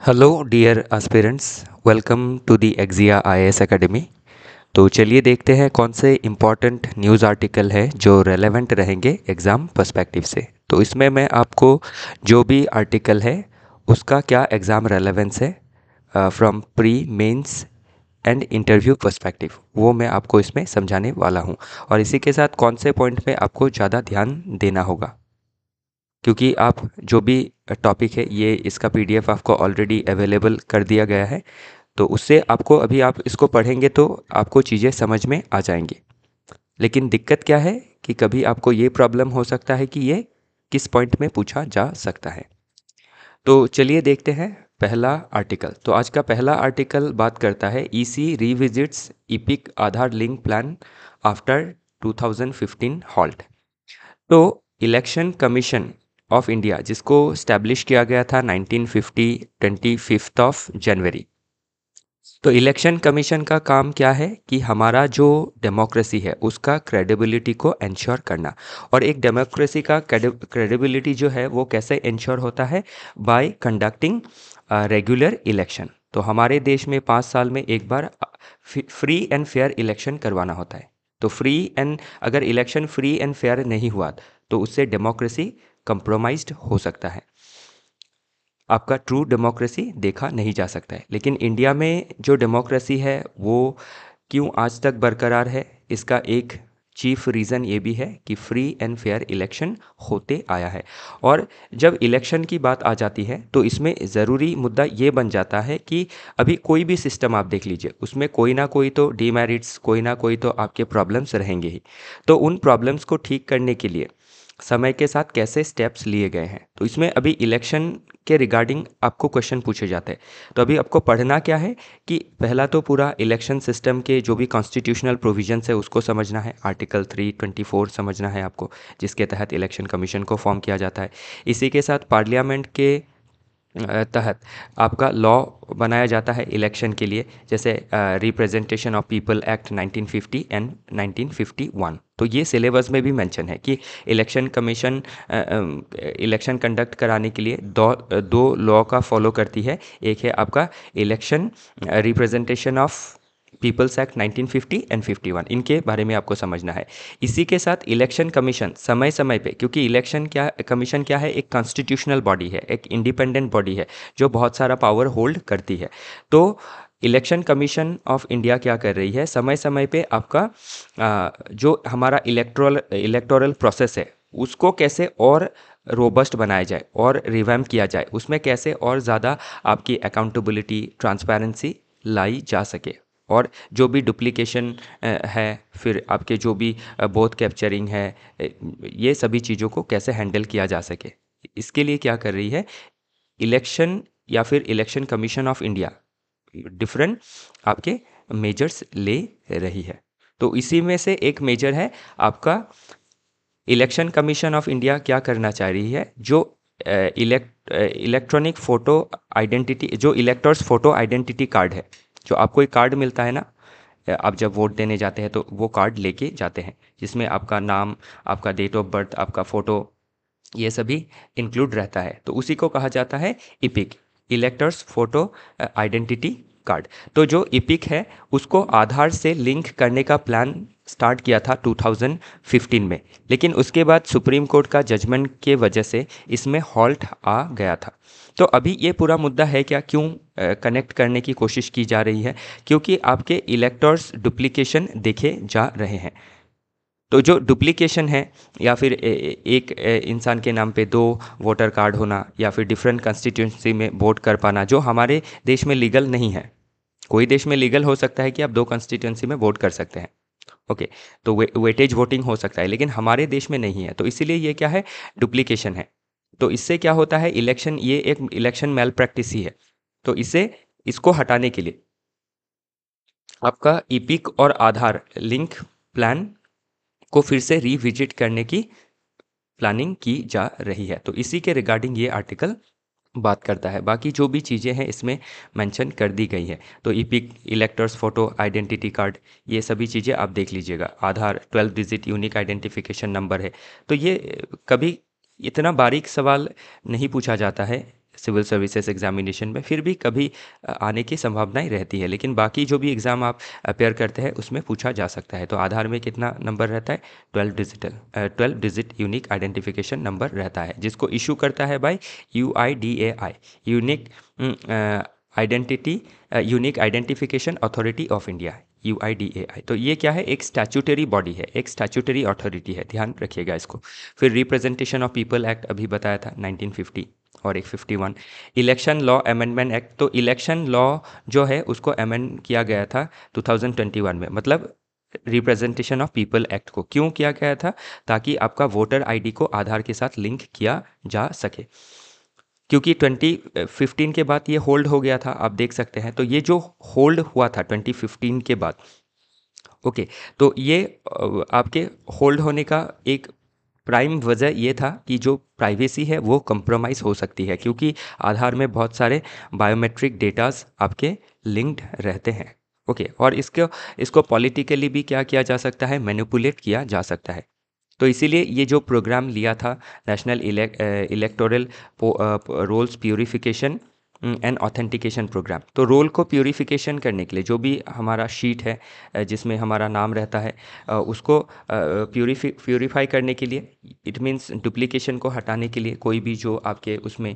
Hello dear aspirants, welcome to the Exia IAS academy. तो चलिए देखते हैं कौन से इम्पॉर्टेंट न्यूज़ आर्टिकल है जो रेलेवेंट रहेंगे एग्ज़ाम पर्सपेक्टिव से। तो इसमें मैं आपको जो भी आर्टिकल है उसका क्या एग्ज़ाम रेलेवेंस है from pre mains and interview perspective, वो मैं आपको इसमें समझाने वाला हूँ। और इसी के साथ कौन से पॉइंट पे आपको ज़्यादा ध्यान देना होगा, क्योंकि आप जो भी टॉपिक है ये इसका पीडीएफ आपको ऑलरेडी अवेलेबल कर दिया गया है। तो उससे आपको अभी आप इसको पढ़ेंगे तो आपको चीज़ें समझ में आ जाएंगी। लेकिन दिक्कत क्या है कि कभी आपको ये प्रॉब्लम हो सकता है कि ये किस पॉइंट में पूछा जा सकता है। तो चलिए देखते हैं पहला आर्टिकल। तो आज का पहला आर्टिकल बात करता है ईसी रिविजिट्स इपिक आधार लिंक प्लान आफ्टर 2015 हॉल्ट। तो इलेक्शन कमीशन ऑफ इंडिया, जिसको स्टैब्लिश किया गया था 1950 25 जनवरी। तो इलेक्शन कमीशन का काम क्या है कि हमारा जो डेमोक्रेसी है उसका क्रेडिबिलिटी को इंश्योर करना। और एक डेमोक्रेसी का क्रेडिबिलिटी जो है वो कैसे इंश्योर होता है? Bye conducting regular election. तो हमारे देश में 5 साल में एक बार फ्री एंड फेयर इलेक्शन करवाना होता है। तो अगर इलेक्शन फ्री एंड फेयर नहीं हुआ तो उससे डेमोक्रेसी कंप्रोमाइज्ड हो सकता है, आपका ट्रू डेमोक्रेसी देखा नहीं जा सकता है। लेकिन इंडिया में जो डेमोक्रेसी है वो क्यों आज तक बरकरार है, इसका एक चीफ रीज़न ये भी है कि फ्री एंड फेयर इलेक्शन होते आया है। और जब इलेक्शन की बात आ जाती है तो इसमें ज़रूरी मुद्दा ये बन जाता है कि अभी कोई भी सिस्टम आप देख लीजिए, उसमें कोई ना कोई तो डीमेरिट्स, कोई ना कोई तो आपके प्रॉब्लम्स रहेंगे ही। तो उन प्रॉब्लम्स को ठीक करने के लिए समय के साथ कैसे स्टेप्स लिए गए हैं, तो इसमें अभी इलेक्शन के रिगार्डिंग आपको क्वेश्चन पूछे जाते हैं। तो अभी आपको पढ़ना क्या है कि पहला तो पूरा इलेक्शन सिस्टम के जो भी कॉन्स्टिट्यूशनल प्रोविजंस है उसको समझना है। आर्टिकल 324 समझना है आपको, जिसके तहत इलेक्शन कमीशन को फॉर्म किया जाता है। इसी के साथ पार्लियामेंट के तहत आपका लॉ बनाया जाता है इलेक्शन के लिए, जैसे representation of people act 1950 and 1951। तो ये सिलेबस में भी मेंशन है कि इलेक्शन कमीशन इलेक्शन कंडक्ट कराने के लिए दो लॉ का फॉलो करती है। एक है आपका election representation of people's act 1950 and 51, इनके बारे में आपको समझना है। इसी के साथ इलेक्शन कमीशन समय समय पे, क्योंकि कमीशन क्या है, एक कॉन्स्टिट्यूशनल बॉडी है, एक इंडिपेंडेंट बॉडी है जो बहुत सारा पावर होल्ड करती है। तो इलेक्शन कमीशन ऑफ इंडिया क्या कर रही है, समय समय पे आपका जो हमारा इलेक्टोरल प्रोसेस है उसको कैसे और रोबस्ट बनाया जाए और रिवैम्प किया जाए, उसमें कैसे और ज़्यादा आपकी अकाउंटेबिलिटी, ट्रांसपेरेंसी लाई जा सके। और जो भी डुप्लीकेशन है, फिर आपके जो भी बोथ कैप्चरिंग है, ये सभी चीज़ों को कैसे हैंडल किया जा सके, इसके लिए क्या कर रही है इलेक्शन या फिर election commission of India, different आपके मेजर्स ले रही है। तो इसी में से एक मेजर है आपका इलेक्शन कमीशन ऑफ इंडिया क्या करना चाह रही है, जो इलेक्ट्रॉनिक फ़ोटो आइडेंटिटी, जो इलेक्टर्स फ़ोटो आइडेंटिटी कार्ड है, जो आपको एक कार्ड मिलता है ना, आप जब वोट देने जाते हैं तो वो कार्ड लेके जाते हैं, जिसमें आपका नाम, आपका डेट ऑफ बर्थ, आपका फ़ोटो, ये सभी इंक्लूड रहता है। तो उसी को कहा जाता है EPIC, electors photo identity card. तो जो इपिक है उसको आधार से लिंक करने का प्लान स्टार्ट किया था 2015 में, लेकिन उसके बाद सुप्रीम कोर्ट का जजमेंट के वजह से इसमें हॉल्ट आ गया था। तो अभी ये पूरा मुद्दा है क्या, क्यों कनेक्ट करने की कोशिश की जा रही है, क्योंकि आपके इलेक्टर्स डुप्लीकेशन देखे जा रहे हैं। तो जो डुप्लीकेशन है, या फिर एक इंसान के नाम पे दो वोटर कार्ड होना, या फिर डिफरेंट कंस्टिट्यूंसी में वोट कर पाना, जो हमारे देश में लीगल नहीं है। कोई देश में लीगल हो सकता है कि आप दो कंस्टिट्यूंसी में वोट कर सकते हैं, ओके, तो वेटेज वोटिंग हो सकता है, लेकिन हमारे देश में नहीं है। तो इसीलिए ये क्या है, डुप्लीकेशन है। तो इससे क्या होता है, ये एक इलेक्शन मैल प्रैक्टिस ही है। तो इसको हटाने के लिए आपका ईपिक और आधार लिंक प्लान को फिर से रिविजिट करने की प्लानिंग की जा रही है। तो इसी के रिगार्डिंग ये आर्टिकल बात करता है। बाकी जो भी चीज़ें हैं इसमें मेंशन कर दी गई है। तो EPIC, electors photo identity card, ये सभी चीज़ें आप देख लीजिएगा। आधार 12 डिजिट यूनिक आइडेंटिफिकेशन नंबर है। तो ये कभी इतना बारीक सवाल नहीं पूछा जाता है सिविल सर्विसेज एग्जामिनेशन में फिर भी कभी आने की संभावनाएं रहती है, लेकिन बाकी जो भी एग्ज़ाम आप अपेयर करते हैं उसमें पूछा जा सकता है। तो आधार में कितना नंबर रहता है? 12 डिजिट यूनिक आइडेंटिफिकेशन नंबर रहता है, जिसको इशू करता है by UIDAI, unique identity unique identification authority of India, UIDAI। तो ये क्या है? एक स्टैट्यूटरी बॉडी है, एक स्टैट्यूटरी अथॉरिटी है, ध्यान रखिएगा इसको। फिर रिप्रेजेंटेशन ऑफ पीपल एक्ट अभी बताया था 1950, और एक 51 इलेक्शन लॉ अमेंडमेंट एक्ट। तो इलेक्शन लॉ जो है उसको अमेंड किया गया था 2021 में, मतलब रिप्रेजेंटेशन ऑफ पीपल एक्ट को क्यों किया गया था? ताकि आपका वोटर आईडी को आधार के साथ लिंक किया जा सके, क्योंकि 2015 के बाद ये होल्ड हो गया था, आप देख सकते हैं। तो ये जो होल्ड हुआ था 2015 के बाद, ओके, तो ये आपके होल्ड होने का एक प्राइम वजह ये था कि जो प्राइवेसी है वो कंप्रोमाइज़ हो सकती है, क्योंकि आधार में बहुत सारे बायोमेट्रिक डेटास आपके लिंक्ड रहते हैं, ओके। और इसको पॉलिटिकली भी क्या किया जा सकता है? मैनिपुलेट किया जा सकता है। तो इसीलिए ये जो प्रोग्राम लिया था, national electoral rolls purification and authentication programme. तो रोल को प्यूरिफिकेशन करने के लिए जो भी हमारा शीट है जिसमें हमारा नाम रहता है, उसको प्यूरिफाई करने के लिए, इट मीन्स डुप्लीकेशन को हटाने के लिए, कोई भी जो आपके उसमें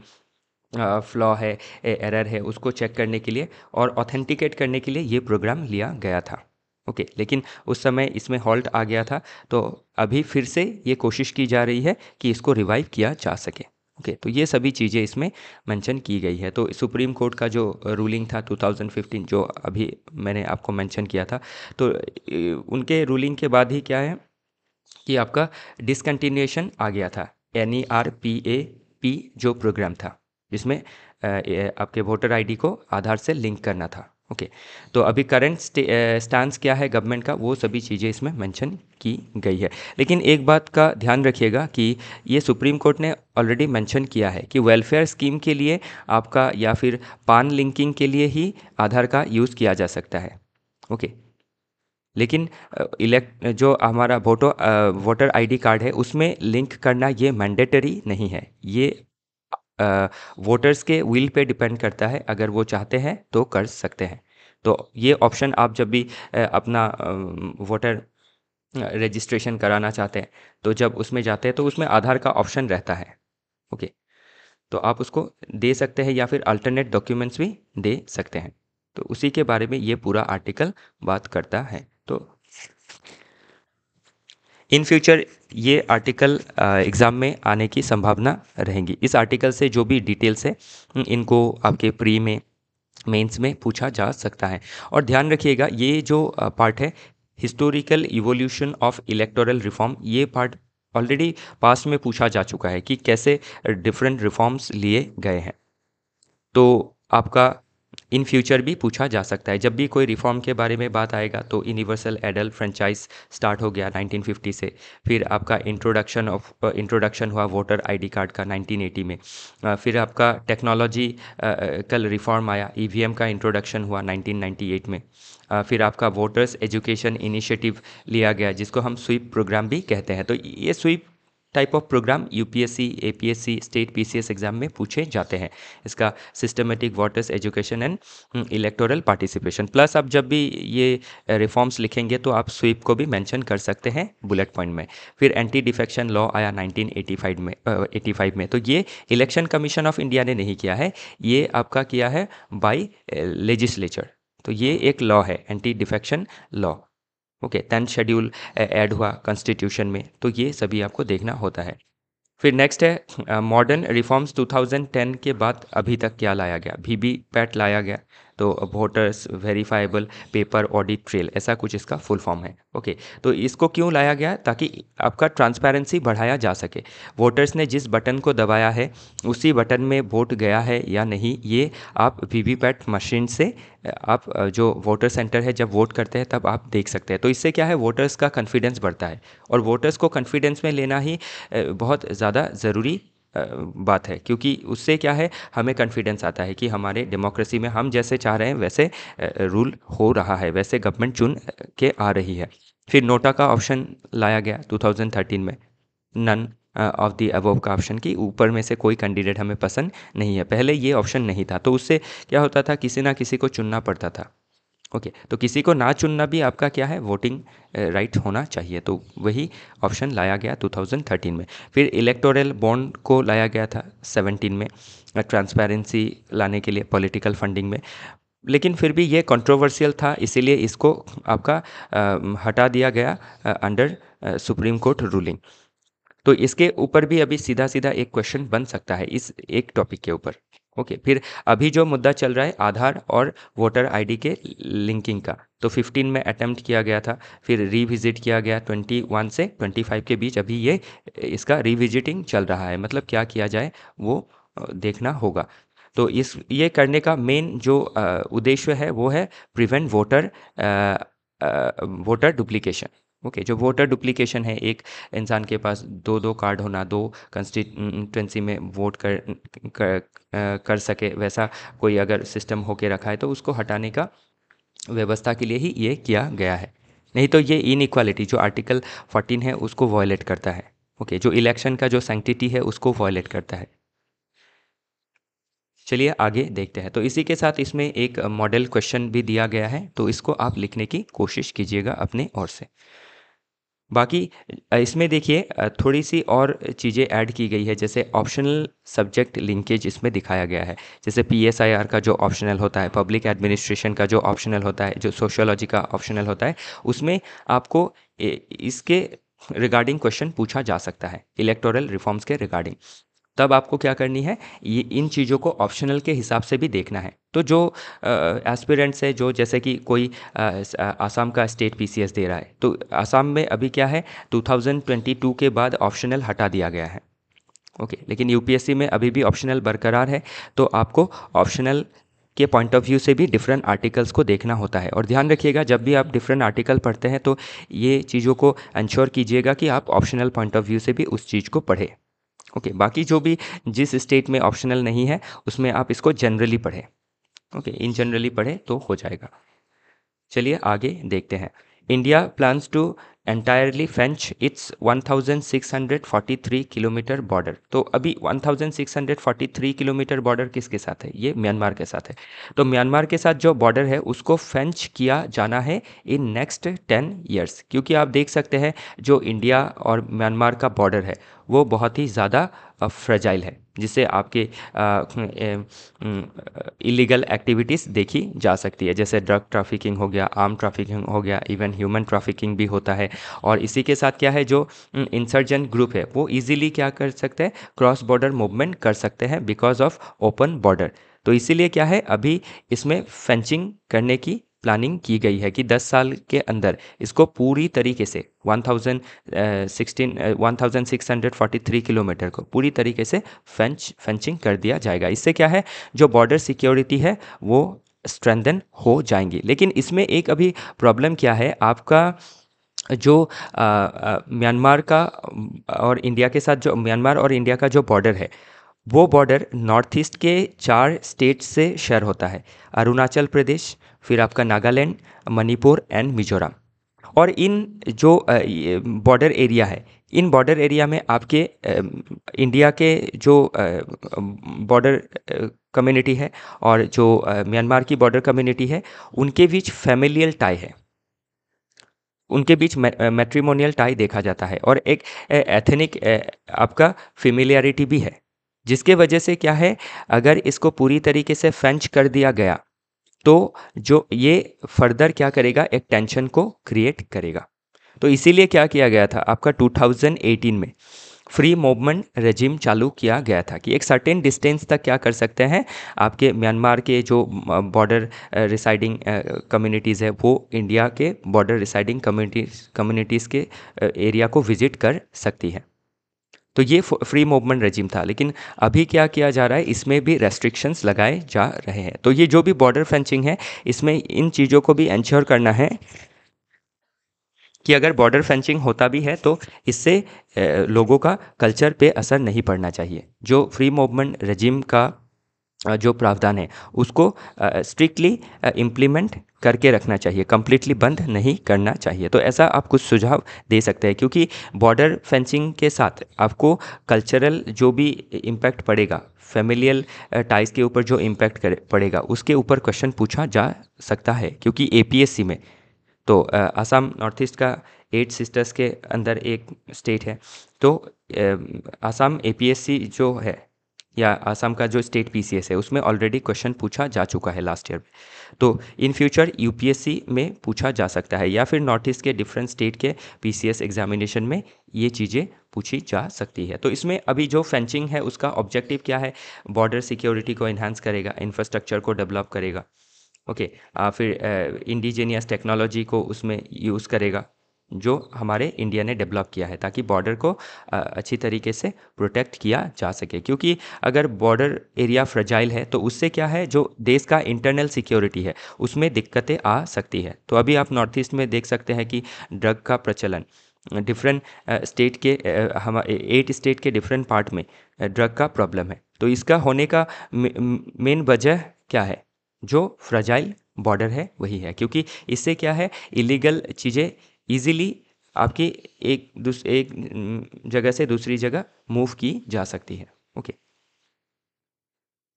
फ्लॉ है, एरर है, उसको चेक करने के लिए और ऑथेंटिकेट करने के लिए ये प्रोग्राम लिया गया था, ओके। लेकिन उस समय इसमें हॉल्ट आ गया था, तो अभी फिर से ये कोशिश की जा रही है कि इसको रिवाइव किया जा सके, ओके। तो ये सभी चीज़ें इसमें मेंशन की गई है। तो सुप्रीम कोर्ट का जो रूलिंग था 2015, जो अभी मैंने आपको मेंशन किया था, तो उनके रूलिंग के बाद ही क्या है कि आपका डिसकंटिन्यूएशन आ गया था। NERPAP जो प्रोग्राम था, जिसमें आपके वोटर आईडी को आधार से लिंक करना था, ओके। तो अभी करंट स्टांस क्या है गवर्नमेंट का, वो सभी चीज़ें इसमें मेंशन की गई है। लेकिन एक बात का ध्यान रखिएगा कि ये सुप्रीम कोर्ट ने ऑलरेडी मेंशन किया है कि वेलफेयर स्कीम के लिए आपका या फिर पान लिंकिंग के लिए ही आधार का यूज़ किया जा सकता है, ओके। लेकिन जो हमारा वोटर आईडी कार्ड है उसमें लिंक करना ये मैंडेटरी नहीं है। ये वोटर्स के विल पे डिपेंड करता है, अगर वो चाहते हैं तो कर सकते हैं। तो ये ऑप्शन आप जब भी अपना वोटर रजिस्ट्रेशन कराना चाहते हैं, तो जब उसमें जाते हैं तो उसमें आधार का ऑप्शन रहता है, ओके। तो आप उसको दे सकते हैं या फिर अल्टरनेट डॉक्यूमेंट्स भी दे सकते हैं। तो उसी के बारे में ये पूरा आर्टिकल बात करता है। तो इन फ्यूचर ये आर्टिकल एग्ज़ाम में आने की संभावना रहेंगी। इस आर्टिकल से जो भी डिटेल्स है इनको आपके प्री में, मेंस में पूछा जा सकता है। और ध्यान रखिएगा ये जो पार्ट है, historical evolution of electoral reform, ये पार्ट ऑलरेडी पास्ट में पूछा जा चुका है कि कैसे डिफरेंट रिफॉर्म्स लिए गए हैं। तो आपका इन फ्यूचर भी पूछा जा सकता है। जब भी कोई रिफॉर्म के बारे में बात आएगा तो यूनिवर्सल एडल्ट फ्रेंचाइज स्टार्ट हो गया 1950 से, फिर आपका इंट्रोडक्शन हुआ वोटर आईडी कार्ड का 1980 में, फिर आपका टेक्नोलॉजी कल रिफॉर्म आया, EVM का इंट्रोडक्शन हुआ 1998 में, फिर आपका वोटर्स एजुकेशन इनिशिएटिव लिया गया जिसको हम स्वीप प्रोग्राम भी कहते हैं। तो ये SVEEP type of programme UPSC, APSC, state PCS exam में पूछे जाते हैं। इसका systematic voters education and electoral participation, plus आप जब भी ये रिफॉर्म्स लिखेंगे तो आप स्वीप को भी मेंशन कर सकते हैं बुलेट पॉइंट में। फिर एंटी डिफेक्शन लॉ आया 1985 में। तो ये इलेक्शन कमीशन ऑफ इंडिया ने नहीं किया है, ये आपका किया है बाय लेजिस्लेचर। तो ये एक लॉ है, anti defection law, okay. 10th schedule add हुआ कॉन्स्टिट्यूशन में। तो ये सभी आपको देखना होता है। फिर नेक्स्ट है मॉडर्न रिफॉर्म्स 2010 के बाद अभी तक क्या लाया गया? VVPAT लाया गया, तो voters verifiable paper audit trail, ऐसा कुछ इसका फुल फॉर्म है, ओके। तो इसको क्यों लाया गया? ताकि आपका ट्रांसपेरेंसी बढ़ाया जा सके। वोटर्स ने जिस बटन को दबाया है उसी बटन में वोट गया है या नहीं, ये आप VVPAT मशीन से आप जो वोटर सेंटर है जब वोट करते हैं तब आप देख सकते हैं। तो इससे क्या है, वोटर्स का कॉन्फिडेंस बढ़ता है, और वोटर्स को कॉन्फिडेंस में लेना ही बहुत ज़्यादा ज़रूरी बात है, क्योंकि उससे क्या है, हमें कॉन्फिडेंस आता है कि हमारे डेमोक्रेसी में हम जैसे चाह रहे हैं वैसे रूल हो रहा है, वैसे गवर्नमेंट चुन के आ रही है। फिर नोटा का ऑप्शन लाया गया 2013 में, नन ऑफ द अबव का ऑप्शन की ऊपर में से कोई कैंडिडेट हमें पसंद नहीं है। पहले ये ऑप्शन नहीं था, तो उससे क्या होता था, किसी ना किसी को चुनना पड़ता था। ओके, तो किसी को ना चुनना भी आपका क्या है, वोटिंग राइट होना चाहिए। तो वही ऑप्शन लाया गया 2013 में। फिर इलेक्टोरल बॉन्ड को लाया गया था 17 में, ट्रांसपेरेंसी लाने के लिए पॉलिटिकल फंडिंग में। लेकिन फिर भी ये कंट्रोवर्शियल था, इसीलिए इसको आपका हटा दिया गया अंडर सुप्रीम कोर्ट रूलिंग। तो इसके ऊपर भी अभी सीधा सीधा एक क्वेश्चन बन सकता है इस एक टॉपिक के ऊपर। ओके, फिर अभी जो मुद्दा चल रहा है आधार और वोटर आईडी के लिंकिंग का, तो 15 में अटेम्प्ट किया गया था, फिर रिविजिट किया गया 21 से 25 के बीच। अभी ये इसका रिविजिटिंग चल रहा है, मतलब क्या किया जाए वो देखना होगा। तो इस ये करने का मेन जो उद्देश्य है वो है प्रिवेंट वोटर डुप्लीकेशन। ओके, जो वोटर डुप्लीकेशन है, एक इंसान के पास दो दो कार्ड होना, दो कंस्टिट्यूंसी में वोट कर सके, वैसा कोई अगर सिस्टम होके रखा है तो उसको हटाने का व्यवस्था के लिए ही ये किया गया है। नहीं तो ये इनइक्वालिटी जो आर्टिकल 14 है उसको वॉयलेट करता है। ओके, जो इलेक्शन का जो सैंक्टिटी है उसको वॉयलेट करता है। चलिए आगे देखते हैं। तो इसी के साथ इसमें एक मॉडल क्वेश्चन भी दिया गया है, तो इसको आप लिखने की कोशिश कीजिएगा अपने ओर से। बाकी इसमें देखिए थोड़ी सी और चीज़ें ऐड की गई है, जैसे ऑप्शनल सब्जेक्ट लिंकेज इसमें दिखाया गया है। जैसे PSIR का जो ऑप्शनल होता है, पब्लिक एडमिनिस्ट्रेशन का जो ऑप्शनल होता है, जो सोशियोलॉजी का ऑप्शनल होता है, उसमें आपको इसके रिगार्डिंग क्वेश्चन पूछा जा सकता है, इलेक्टोरल रिफॉर्म्स के रिगार्डिंग। तब आपको क्या करनी है, ये इन चीज़ों को ऑप्शनल के हिसाब से भी देखना है। तो जो एस्पिरेंट्स है, जो जैसे कि कोई आसाम का स्टेट PCS दे रहा है, तो आसाम में अभी क्या है, 2022 के बाद ऑप्शनल हटा दिया गया है। ओके, लेकिन UPSC में अभी भी ऑप्शनल बरकरार है। तो आपको ऑप्शनल के पॉइंट ऑफ व्यू से भी डिफरेंट आर्टिकल्स को देखना होता है। और ध्यान रखिएगा, जब भी आप डिफरेंट आर्टिकल पढ़ते हैं तो ये चीज़ों को इंश्योर कीजिएगा कि आप ऑप्शनल पॉइंट ऑफ व्यू से भी उस चीज़ को पढ़ें। ओके, बाकी जो भी जिस स्टेट में ऑप्शनल नहीं है उसमें आप इसको जनरली पढ़ें। ओके, इन जनरली पढ़ें तो हो जाएगा। चलिए आगे देखते हैं। India plans to entirely fence its 1643 kilometre border. तो अभी 1643 किलोमीटर बॉर्डर किसके साथ है, ये म्यांमार के साथ है। तो म्यांमार के साथ जो बॉर्डर है उसको फेंच किया जाना है इन नेक्स्ट 10 ईयर्स, क्योंकि आप देख सकते हैं जो इंडिया और म्यांमार का बॉर्डर है वो बहुत ही ज़्यादा फ्रेजाइल है, जिससे आपके इलीगल एक्टिविटीज़ देखी जा सकती है, जैसे ड्रग ट्रैफिकिंग हो गया, आर्म ट्रैफिकिंग हो गया, इवन ह्यूमन ट्रैफिकिंग भी होता है। और इसी के साथ क्या है, जो इंसर्जेंट ग्रुप है वो इजीली क्या कर सकते हैं, क्रॉस बॉर्डर मूवमेंट कर सकते हैं बिकॉज ऑफ ओपन बॉर्डर। तो इसीलिए क्या है, अभी इसमें फेंचिंग करने की प्लानिंग की गई है कि 10 साल के अंदर इसको पूरी तरीके से 1643 किलोमीटर को पूरी तरीके से फेंचिंग कर दिया जाएगा। इससे क्या है, जो बॉर्डर सिक्योरिटी है वो स्ट्रेंथन हो जाएंगी। लेकिन इसमें एक अभी प्रॉब्लम क्या है, आपका जो म्यांमार का और इंडिया के साथ जो म्यांमार और इंडिया का जो बॉर्डर है, वो बॉर्डर नॉर्थ ईस्ट के 4 स्टेट से शेयर होता है, अरुणाचल प्रदेश, फिर आपका नागालैंड, मणिपुर एंड मिजोरम। और इन जो बॉर्डर एरिया है, इन बॉर्डर एरिया में आपके इंडिया के जो बॉर्डर कम्युनिटी है और जो म्यांमार की बॉर्डर कम्युनिटी है, उनके बीच फैमिलियल टाई है, उनके बीच मैट्रिमोनियल टाई देखा जाता है, और एक एथनिक आपका फेमिलियरिटी भी है, जिसके वजह से क्या है, अगर इसको पूरी तरीके से फेंच कर दिया गया तो जो ये फर्दर क्या करेगा, एक टेंशन को क्रिएट करेगा। तो इसीलिए क्या किया गया था, आपका 2018 में फ्री मूवमेंट रेजिम चालू किया गया था कि एक सर्टेन डिस्टेंस तक क्या कर सकते हैं, आपके म्यांमार के जो बॉर्डर रिसाइडिंग कम्युनिटीज़ है वो इंडिया के बॉर्डर रिसाइडिंग कम्युनिटीज़ के एरिया को विजिट कर सकती है। तो ये फ्री मूवमेंट रेजिम था। लेकिन अभी क्या किया जा रहा है, इसमें भी रेस्ट्रिक्शंस लगाए जा रहे हैं। तो ये जो भी बॉर्डर फेंचिंग है, इसमें इन चीज़ों को भी इंश्योर करना है कि अगर बॉर्डर फेंचिंग होता भी है तो इससे लोगों का कल्चर पे असर नहीं पड़ना चाहिए। जो फ्री मूवमेंट रेजिम का जो प्रावधान है उसको स्ट्रिक्टली इम्प्लीमेंट करके रखना चाहिए, कंप्लीटली बंद नहीं करना चाहिए। तो ऐसा आप कुछ सुझाव दे सकते हैं, क्योंकि बॉर्डर फेंसिंग के साथ आपको कल्चरल जो भी इम्पैक्ट पड़ेगा, फैमिलियल टाइज के ऊपर जो इम्पैक्ट पड़ेगा, उसके ऊपर क्वेश्चन पूछा जा सकता है। क्योंकि एपीएससी में तो असम नॉर्थ ईस्ट का 8 सिस्टर्स के अंदर एक स्टेट है। तो असम एपीएससी जो है या असम का जो स्टेट पीसीएस है उसमें ऑलरेडी क्वेश्चन पूछा जा चुका है लास्ट ईयर में। तो इन फ्यूचर यूपीएससी में पूछा जा सकता है, या फिर नॉर्थ ईस्ट के डिफरेंट स्टेट के पीसीएस एग्जामिनेशन में ये चीज़ें पूछी जा सकती है। तो इसमें अभी जो फेंचिंग है उसका ऑब्जेक्टिव क्या है? बॉर्डर सिक्योरिटी को इन्हांस करेगा, इंफ्रास्ट्रक्चर को डेवलप करेगा। ओके, फिर इंडिजीनियस टेक्नोलॉजी को उसमें यूज़ करेगा जो हमारे इंडिया ने डेवलप किया है, ताकि बॉर्डर को अच्छी तरीके से प्रोटेक्ट किया जा सके। क्योंकि अगर बॉर्डर एरिया फ्रजाइल है तो उससे क्या है, जो देश का इंटरनल सिक्योरिटी है उसमें दिक्कतें आ सकती है। तो अभी आप नॉर्थ ईस्ट में देख सकते हैं कि ड्रग का प्रचलन डिफरेंट स्टेट के हम 8 स्टेट के डिफरेंट पार्ट में ड्रग का प्रॉब्लम है। तो इसका होने का मेन वजह क्या है? जो फ्रजाइल बॉर्डर है वही है। क्योंकि इससे क्या है, इलीगल चीज़ें इजीली आपकी एक जगह से दूसरी जगह मूव की जा सकती है। ओके,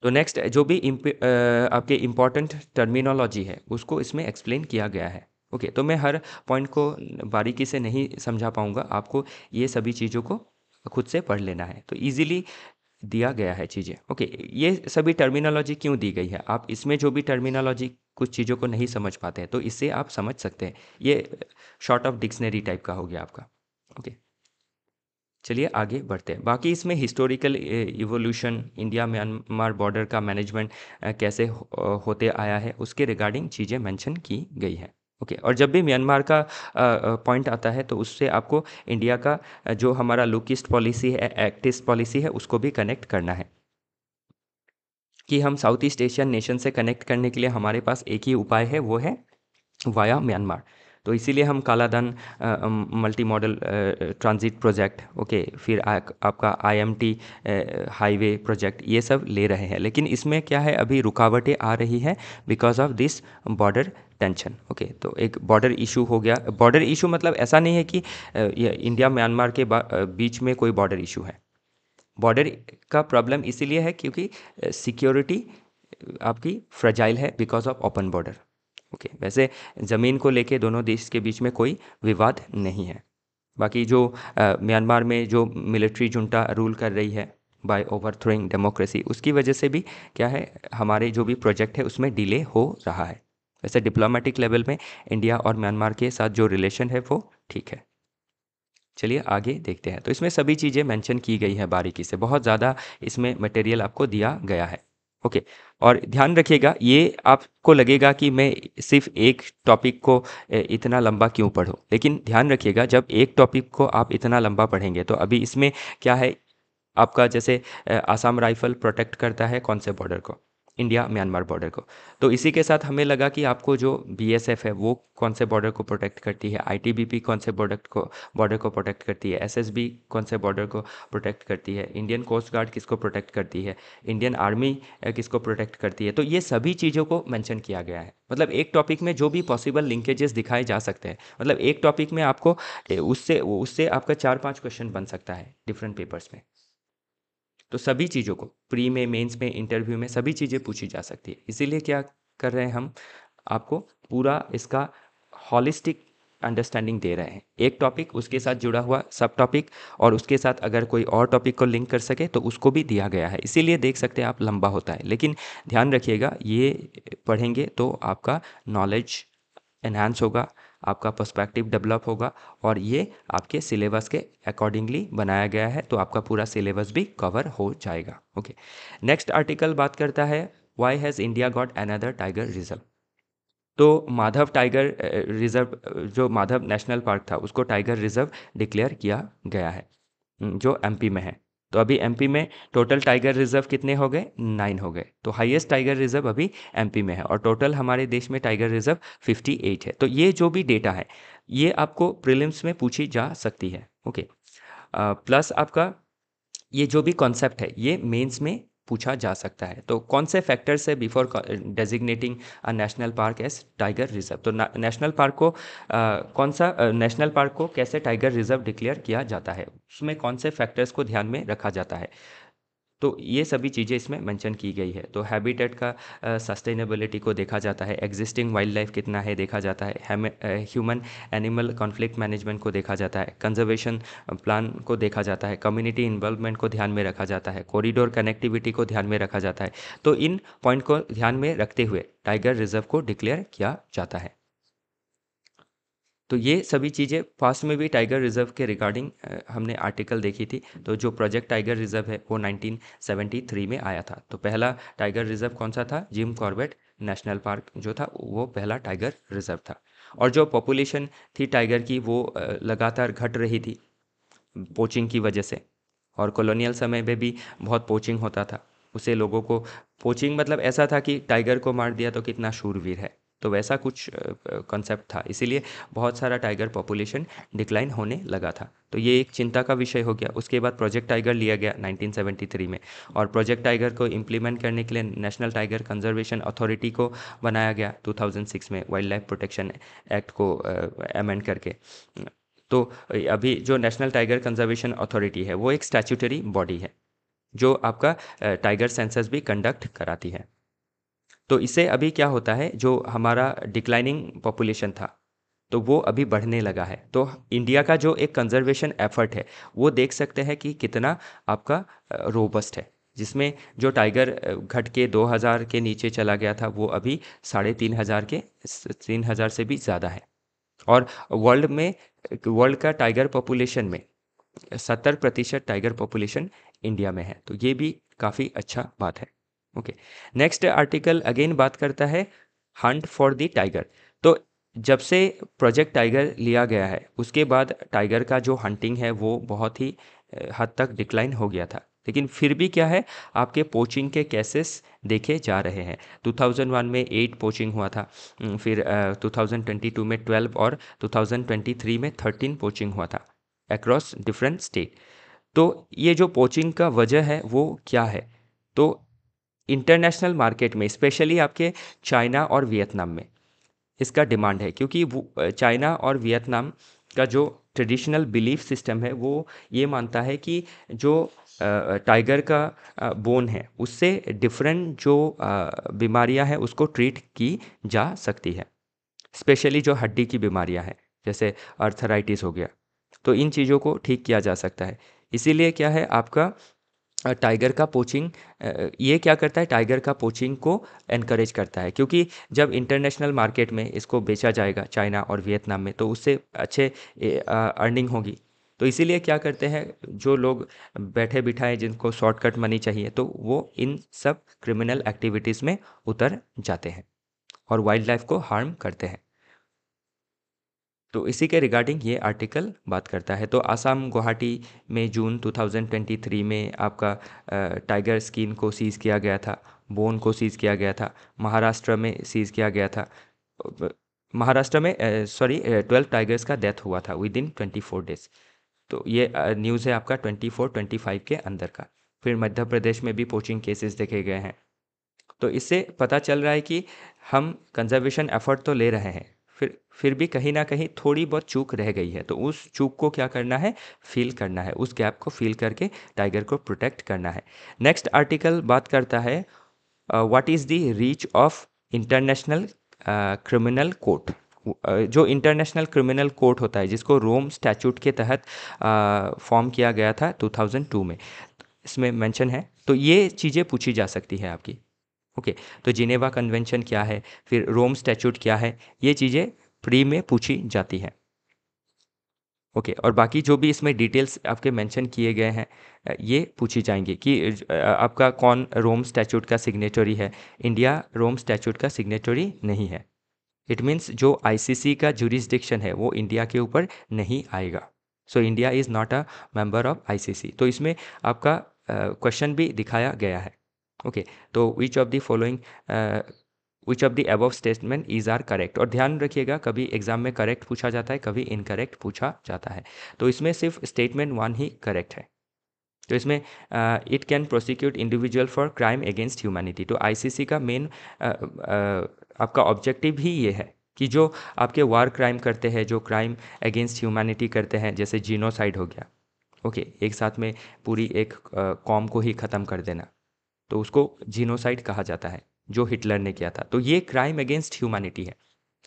तो नेक्स्ट जो भी आपके इम्पॉर्टेंट टर्मिनोलॉजी है उसको इसमें एक्सप्लेन किया गया है। ओके, तो मैं हर पॉइंट को बारीकी से नहीं समझा पाऊंगा, आपको ये सभी चीज़ों को खुद से पढ़ लेना है। तो इजीली दिया गया है चीज़ें। ओके, ये सभी टर्मिनोलॉजी क्यों दी गई है? आप इसमें जो भी टर्मिनोलॉजी कुछ चीज़ों को नहीं समझ पाते हैं तो इससे आप समझ सकते हैं। ये शॉर्ट ऑफ डिक्शनरी टाइप का हो गया आपका। ओके, चलिए आगे बढ़ते हैं। बाकी इसमें historical evolution, India Myanmar border का मैनेजमेंट कैसे होते आया है उसके रिगार्डिंग चीज़ें मेंशन की गई है। ओके, और जब भी म्यांमार का पॉइंट आता है तो उससे आपको इंडिया का जो हमारा लुक ईस्ट पॉलिसी है, एक्ट ईस्ट पॉलिसी है, उसको भी कनेक्ट करना है। कि हम साउथ ईस्ट एशियन नेशन से कनेक्ट करने के लिए हमारे पास एक ही उपाय है, वो है वाया म्यांमार। तो इसीलिए हम कालाधन multi modal transit project, okay, फिर आपका आईएमटी हाईवे प्रोजेक्ट, ये सब ले रहे हैं। लेकिन इसमें क्या है, अभी रुकावटें आ रही है because of this border tension. Okay, तो एक बॉर्डर इशू हो गया। बॉर्डर इशू मतलब ऐसा नहीं है कि ये इंडिया म्यांमार के बीच में कोई बॉर्डर इशू है। बॉर्डर का प्रॉब्लम इसीलिए है क्योंकि सिक्योरिटी आपकी फ्रजाइल है because of open border. Okay, वैसे ज़मीन को लेके दोनों देश के बीच में कोई विवाद नहीं है। बाकी जो म्यांमार में जो मिलिट्री जुंटा रूल कर रही है बाय ओवरथ्रोइंग डेमोक्रेसी, उसकी वजह से भी क्या है, हमारे जो भी प्रोजेक्ट है उसमें डिले हो रहा है। वैसे डिप्लोमेटिक लेवल में इंडिया और म्यांमार के साथ जो रिलेशन है वो ठीक है। चलिए आगे देखते हैं। तो इसमें सभी चीज़ें मेंशन की गई है बारीकी से, बहुत ज़्यादा इसमें मटेरियल आपको दिया गया है। ओके, और ध्यान रखिएगा, ये आपको लगेगा कि मैं सिर्फ एक टॉपिक को इतना लंबा क्यों पढूं, लेकिन ध्यान रखिएगा जब एक टॉपिक को आप इतना लंबा पढ़ेंगे तो अभी इसमें क्या है, आपका जैसे आसाम राइफल प्रोटेक्ट करता है कौन से बॉर्डर को, इंडिया म्यांमार बॉर्डर को। तो इसी के साथ हमें लगा कि आपको जो बीएसएफ है वो कौन से बॉर्डर को प्रोटेक्ट करती है, आईटीबीपी कौन से बॉर्डर को प्रोटेक्ट करती है, एसएसबी कौन से बॉर्डर को प्रोटेक्ट करती है, इंडियन कोस्ट गार्ड किसको प्रोटेक्ट करती है, इंडियन आर्मी किसको प्रोटेक्ट करती है। तो ये सभी चीज़ों को मेंशन किया गया है। मतलब एक टॉपिक में जो भी पॉसिबल लिंकेजेस दिखाए जा सकते हैं, मतलब एक टॉपिक में आपको उससे उससे आपका 4-5 क्वेश्चन बन सकता है डिफरेंट पेपर्स में। तो सभी चीज़ों को प्री में, मेंस में, इंटरव्यू में सभी चीज़ें पूछी जा सकती है। इसीलिए क्या कर रहे हैं हम, आपको पूरा इसका हॉलिस्टिक अंडरस्टैंडिंग दे रहे हैं। एक टॉपिक, उसके साथ जुड़ा हुआ सब टॉपिक, और उसके साथ अगर कोई और टॉपिक को लिंक कर सके तो उसको भी दिया गया है। इसीलिए देख सकते हैं आप लंबा होता है, लेकिन ध्यान रखिएगा ये पढ़ेंगे तो आपका नॉलेज एनहांस होगा, आपका पर्सपेक्टिव डेवलप होगा, और ये आपके सिलेबस के अकॉर्डिंगली बनाया गया है, तो आपका पूरा सिलेबस भी कवर हो जाएगा। ओके, नेक्स्ट आर्टिकल बात करता है why has India got another tiger reserve. तो माधव टाइगर रिजर्व, जो माधव नेशनल पार्क था उसको टाइगर रिजर्व डिक्लेयर किया गया है, जो एमपी में है। तो अभी एमपी में टोटल टाइगर रिजर्व कितने हो गए? 9 हो गए। तो हाईएस्ट टाइगर रिजर्व अभी एमपी में है, और टोटल हमारे देश में टाइगर रिजर्व 58 है। तो ये जो भी डेटा है ये आपको प्रीलिम्स में पूछी जा सकती है। ओके, प्लस आपका ये जो भी कॉन्सेप्ट है ये मेंस में पूछा जा सकता है। तो कौन से फैक्टर्स है before designating a national park as tiger reserve? तो नेशनल पार्क को कौन सा नेशनल पार्क को कैसे टाइगर रिजर्व डिक्लेयर किया जाता है, उसमें कौन से फैक्टर्स को ध्यान में रखा जाता है, तो ये सभी चीज़ें इसमें मेंशन की गई है। तो हैबिटेट का सस्टेनेबिलिटी को देखा जाता है, एग्जिस्टिंग वाइल्ड लाइफ कितना है देखा जाता है, ह्यूमन एनिमल कॉन्फ्लिक्ट मैनेजमेंट को देखा जाता है, कंजर्वेशन प्लान को देखा जाता है, कम्युनिटी इन्वॉल्वमेंट को ध्यान में रखा जाता है, कॉरिडोर कनेक्टिविटी को ध्यान में रखा जाता है। तो इन पॉइंट को ध्यान में रखते हुए टाइगर रिजर्व को डिक्लेयर किया जाता है। तो ये सभी चीज़ें पास्ट में भी टाइगर रिजर्व के रिगार्डिंग हमने आर्टिकल देखी थी। तो जो प्रोजेक्ट टाइगर रिजर्व है वो 1973 में आया था। तो पहला टाइगर रिजर्व कौन सा था? जिम कॉर्बेट नेशनल पार्क जो था वो पहला टाइगर रिजर्व था। और जो पॉपुलेशन थी टाइगर की वो लगातार घट रही थी पोचिंग की वजह से। और कॉलोनियल समय में भी बहुत पोचिंग होता था। उसे लोगों को पोचिंग मतलब ऐसा था कि टाइगर को मार दिया तो कितना शूरवीर है, तो वैसा कुछ कॉन्सेप्ट था। इसीलिए बहुत सारा टाइगर पॉपुलेशन डिक्लाइन होने लगा था। तो ये एक चिंता का विषय हो गया। उसके बाद प्रोजेक्ट टाइगर लिया गया 1973 में, और प्रोजेक्ट टाइगर को इम्प्लीमेंट करने के लिए नेशनल टाइगर कंजर्वेशन अथॉरिटी को बनाया गया 2006 में वाइल्ड लाइफ प्रोटेक्शन एक्ट को अमेंड करके। तो अभी जो नेशनल टाइगर कंजर्वेशन अथॉरिटी है वो एक स्टैट्यूटरी बॉडी है जो आपका टाइगर सेंसस भी कंडक्ट कराती है। तो इससे अभी क्या होता है, जो हमारा डिक्लाइनिंग पॉपुलेशन था तो वो अभी बढ़ने लगा है। तो इंडिया का जो एक कंजर्वेशन एफर्ट है वो देख सकते हैं कि कितना आपका रोबस्ट है, जिसमें जो टाइगर घट के 2000 के नीचे चला गया था वो अभी 3500 के 3000 से भी ज़्यादा है। और वर्ल्ड का टाइगर पॉपुलेशन में 70% टाइगर पॉपुलेशन इंडिया में है। तो ये भी काफ़ी अच्छा बात है। ओके, नेक्स्ट आर्टिकल अगेन बात करता है हंट फॉर द टाइगर। तो जब से प्रोजेक्ट टाइगर लिया गया है उसके बाद टाइगर का जो हंटिंग है वो बहुत ही हद तक डिक्लाइन हो गया था। लेकिन फिर भी क्या है, आपके पोचिंग के केसेस देखे जा रहे हैं। 2001 में 8 पोचिंग हुआ था, फिर 2022 में 12 और 2023 में 13 पोचिंग हुआ था अक्रॉस डिफरेंट स्टेट। तो ये जो पोचिंग का वजह है वो क्या है? तो इंटरनेशनल मार्केट में स्पेशली आपके चाइना और वियतनाम में इसका डिमांड है, क्योंकि चाइना और वियतनाम का जो ट्रेडिशनल बिलीफ सिस्टम है वो ये मानता है कि जो टाइगर का बोन है उससे डिफरेंट जो बीमारियां हैं उसको ट्रीट की जा सकती है, स्पेशली जो हड्डी की बीमारियां हैं जैसे अर्थराइटिस हो गया। तो इन चीज़ों को ठीक किया जा सकता है। इसीलिए क्या है, आपका टाइगर का पोचिंग ये क्या करता है, टाइगर का पोचिंग को एनकरेज करता है, क्योंकि जब इंटरनेशनल मार्केट में इसको बेचा जाएगा चाइना और वियतनाम में तो उससे अच्छे अर्निंग होगी। तो इसीलिए क्या करते हैं, जो लोग बैठे बिठाए जिनको शॉर्टकट मनी चाहिए तो वो इन सब क्रिमिनल एक्टिविटीज़ में उतर जाते हैं और वाइल्ड लाइफ को हार्म करते हैं। तो इसी के रिगार्डिंग ये आर्टिकल बात करता है। तो आसाम गुवाहाटी में जून 2023 में आपका टाइगर स्किन को सीज़ किया गया था, बोन को सीज़ किया गया था। महाराष्ट्र में सीज़ किया गया था। महाराष्ट्र में 12 टाइगर्स का डेथ हुआ था विद इन 24 डेज। तो ये न्यूज़ है आपका 24-25 के अंदर का। फिर मध्य प्रदेश में भी पोचिंग केसेस देखे गए हैं। तो इससे पता चल रहा है कि हम कंजर्वेशन एफर्ट तो ले रहे हैं, फिर भी कहीं ना कहीं थोड़ी बहुत चूक रह गई है। तो उस चूक को क्या करना है, फील करना है, उस गैप को फील करके टाइगर को प्रोटेक्ट करना है। नेक्स्ट आर्टिकल बात करता है what is the reach of international criminal court. जो इंटरनेशनल क्रिमिनल कोर्ट होता है जिसको रोम स्टैट्यूट के तहत फॉर्म किया गया था 2002 में, इसमें मेंशन है। तो ये चीज़ें पूछी जा सकती है आपकी। ओके, तो जिनेवा कन्वेंशन क्या है, फिर रोम स्टैट्यूट क्या है, ये चीज़ें प्री में पूछी जाती हैं। ओके, और बाकी जो भी इसमें डिटेल्स आपके मेंशन किए गए हैं ये पूछी जाएंगी कि आपका कौन रोम स्टैट्यूट का सिग्नेटरी है। इंडिया रोम स्टैट्यूट का सिग्नेटरी नहीं है। इट मीन्स जो आईसीसी का जुरिस्डिक्शन है वो इंडिया के ऊपर नहीं आएगा। So India is not a member of ICC. तो इसमें आपका क्वेश्चन भी दिखाया गया है। ओके, तो which of the following which of the above statement is are correct. और ध्यान रखिएगा, कभी एग्जाम में करेक्ट पूछा जाता है, कभी इनकरेक्ट पूछा जाता है। तो इसमें सिर्फ स्टेटमेंट 1 ही करेक्ट है। तो इसमें it can prosecute individual for crime against humanity. तो आईसीसी का मेन आपका ऑब्जेक्टिव ही ये है कि जो आपके वार क्राइम करते हैं, जो क्राइम अगेंस्ट ह्यूमैनिटी करते हैं, जैसे जीनोसाइड हो गया, ओके, एक साथ में पूरी एक कौम को ही ख़त्म कर देना, तो उसको जीनोसाइड कहा जाता है, जो हिटलर ने किया था। तो ये क्राइम अगेंस्ट ह्यूमैनिटी है।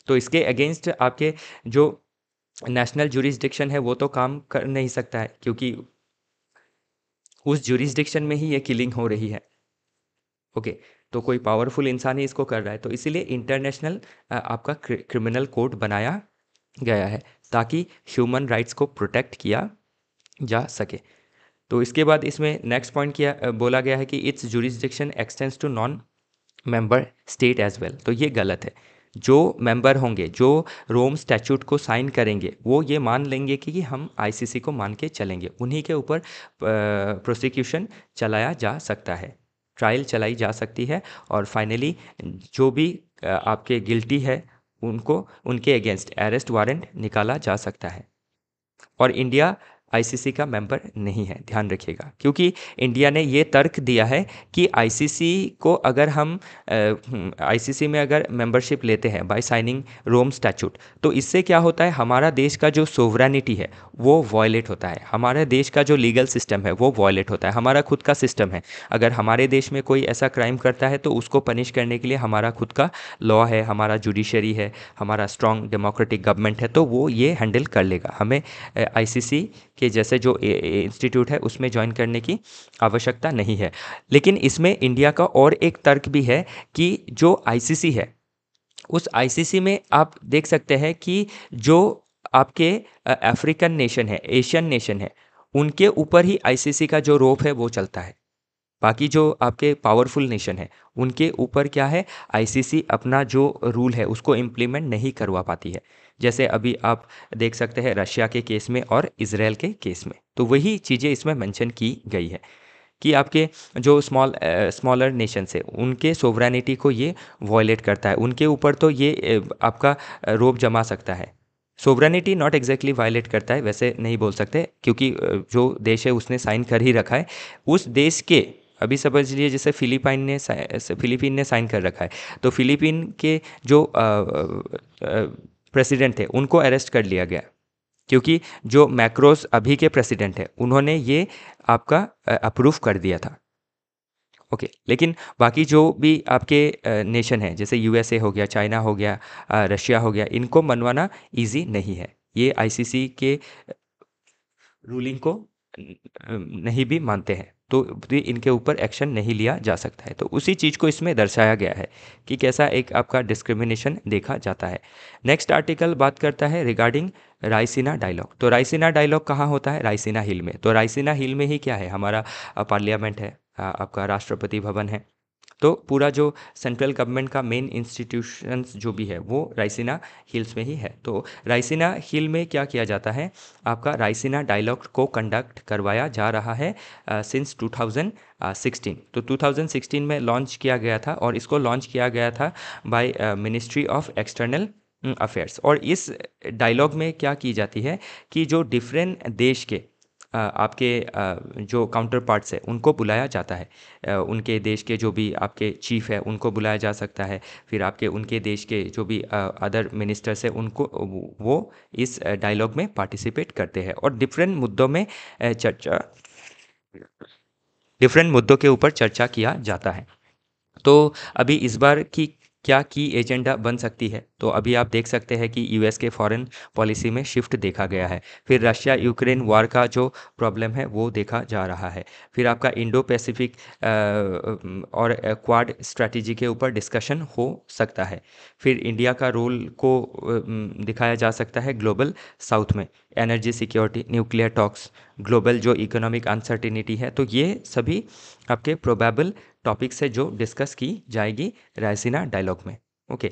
तो इसके अगेंस्ट आपके जो नेशनल जुरिस्डिक्शन है वो तो काम कर नहीं सकता है, क्योंकि उस जुरिस्डिक्शन में ही ये किलिंग हो रही है। ओके, तो कोई पावरफुल इंसान ही इसको कर रहा है, तो इसीलिए इंटरनेशनल आपका क्रिमिनल कोड बनाया गया है ताकि ह्यूमन राइट्स को प्रोटेक्ट किया जा सके। तो इसके बाद इसमें नेक्स्ट पॉइंट किया बोला गया है कि its jurisdiction extends to non member state as well. तो ये गलत है। जो मेंबर होंगे, जो रोम स्टैट्यूट को साइन करेंगे, वो ये मान लेंगे कि हम आईसीसी को मान के चलेंगे, उन्हीं के ऊपर प्रोसिक्यूशन चलाया जा सकता है, ट्रायल चलाई जा सकती है, और फाइनली जो भी आपके गिल्टी है उनको उनके अगेंस्ट अरेस्ट वारंट निकाला जा सकता है। और इंडिया आईसीसी का मेंबर नहीं है, ध्यान रखिएगा, क्योंकि इंडिया ने ये तर्क दिया है कि आईसीसी को अगर हम आईसीसी में अगर मेंबरशिप लेते हैं बाय साइनिंग रोम स्टैट्यूट, तो इससे क्या होता है, हमारा देश का जो सोवरेनिटी है वो वॉयलेट होता है, हमारे देश का जो लीगल सिस्टम है वो वॉयलेट होता है, हमारा खुद का सिस्टम है। अगर हमारे देश में कोई ऐसा क्राइम करता है तो उसको पनिश करने के लिए हमारा खुद का लॉ है, हमारा जुडिशरी है, हमारा स्ट्रॉन्ग डेमोक्रेटिक गवर्नमेंट है, तो वो ये हैंडल कर लेगा। हमें आईसीसी के जैसे जो इंस्टीट्यूट है उसमें ज्वाइन करने की आवश्यकता नहीं है। लेकिन इसमें इंडिया का और एक तर्क भी है कि जो आईसीसी है, उस आईसीसी में आप देख सकते हैं कि जो आपके अफ्रीकन नेशन है, एशियन नेशन है, उनके ऊपर ही आईसीसी का जो रोप है वो चलता है। बाकी जो आपके पावरफुल नेशन है उनके ऊपर क्या है, आईसीसी अपना जो रूल है उसको इम्प्लीमेंट नहीं करवा पाती है। जैसे अभी आप देख सकते हैं रशिया के केस में और इजराइल के केस में, तो वही चीज़ें इसमें मेंशन की गई है कि आपके जो स्मॉलर नेशंस है उनके सोवरेनिटी को ये वॉयलेट करता है, उनके ऊपर तो ये आपका रोब जमा सकता है। सोवरेनिटी नॉट एग्जैक्टली वायलेट करता है, वैसे नहीं बोल सकते, क्योंकि जो देश है उसने साइन कर ही रखा है। उस देश के, अभी समझ लीजिए जैसे फिलीपीन ने साइन कर रखा है, तो फिलीपीन के जो प्रेसिडेंट थे उनको अरेस्ट कर लिया गया, क्योंकि जो मैक्रोस अभी के प्रेसिडेंट है उन्होंने ये आपका अप्रूव कर दिया था। ओके, लेकिन बाकी जो भी आपके नेशन है, जैसे यूएसए हो गया, चाइना हो गया, रशिया हो गया, इनको मनवाना इजी नहीं है। ये आईसीसी के रूलिंग को नहीं भी मानते हैं, तो भी इनके ऊपर एक्शन नहीं लिया जा सकता है। तो उसी चीज़ को इसमें दर्शाया गया है कि कैसा एक आपका डिस्क्रिमिनेशन देखा जाता है। नेक्स्ट आर्टिकल बात करता है रिगार्डिंग रायसीना डायलॉग। तो रायसीना डायलॉग कहाँ होता है, रायसीना हिल में। तो रायसीना हिल में ही क्या है, हमारा पार्लियामेंट है, आपका राष्ट्रपति भवन है। तो पूरा जो सेंट्रल गवर्नमेंट का मेन इंस्टीट्यूशंस जो भी है वो रायसीना हिल्स में ही है। तो रायसीना हिल में क्या किया जाता है, आपका रायसीना डायलॉग को कंडक्ट करवाया जा रहा है सिंस 2016। तो 2016 में लॉन्च किया गया था, और इसको लॉन्च किया गया था by ministry of external affairs. और इस डायलॉग में क्या की जाती है कि जो डिफरेंट देश के आपके जो काउंटर पार्ट्स है उनको बुलाया जाता है, उनके देश के जो भी आपके चीफ है उनको बुलाया जा सकता है, फिर आपके उनके देश के जो भी अदर मिनिस्टर्स है उनको, वो इस डायलॉग में पार्टिसिपेट करते हैं, और डिफरेंट मुद्दों के ऊपर चर्चा किया जाता है। तो अभी इस बार की क्या की एजेंडा बन सकती है, तो अभी आप देख सकते हैं कि यूएस के फॉरेन पॉलिसी में शिफ्ट देखा गया है। फिर रशिया यूक्रेन वार का जो प्रॉब्लम है वो देखा जा रहा है। फिर आपका इंडो पैसिफिक और क्वाड स्ट्रैटेजी के ऊपर डिस्कशन हो सकता है। फिर इंडिया का रोल को दिखाया जा सकता है ग्लोबल साउथ में, energy security, nuclear talks, global जो इकोनॉमिक अनसर्टिनिटी है। तो ये सभी आपके प्रोबेबल टॉपिक्स है जो डिस्कस की जाएगी रायसीना डायलॉग में। ओके,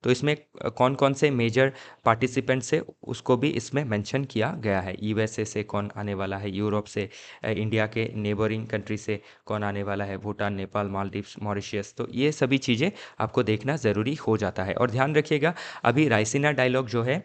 तो इसमें कौन कौन से मेजर पार्टिसिपेंट्स है उसको भी इसमें मेंशन किया गया है। यूएसए से कौन आने वाला है, यूरोप से, इंडिया के नेबरिंग कंट्री से कौन आने वाला है, भूटान, नेपाल, मालदीव्स, मॉरिशियस। तो ये सभी चीज़ें आपको देखना ज़रूरी हो जाता है। और ध्यान रखिएगा, अभी रायसीना डायलॉग जो है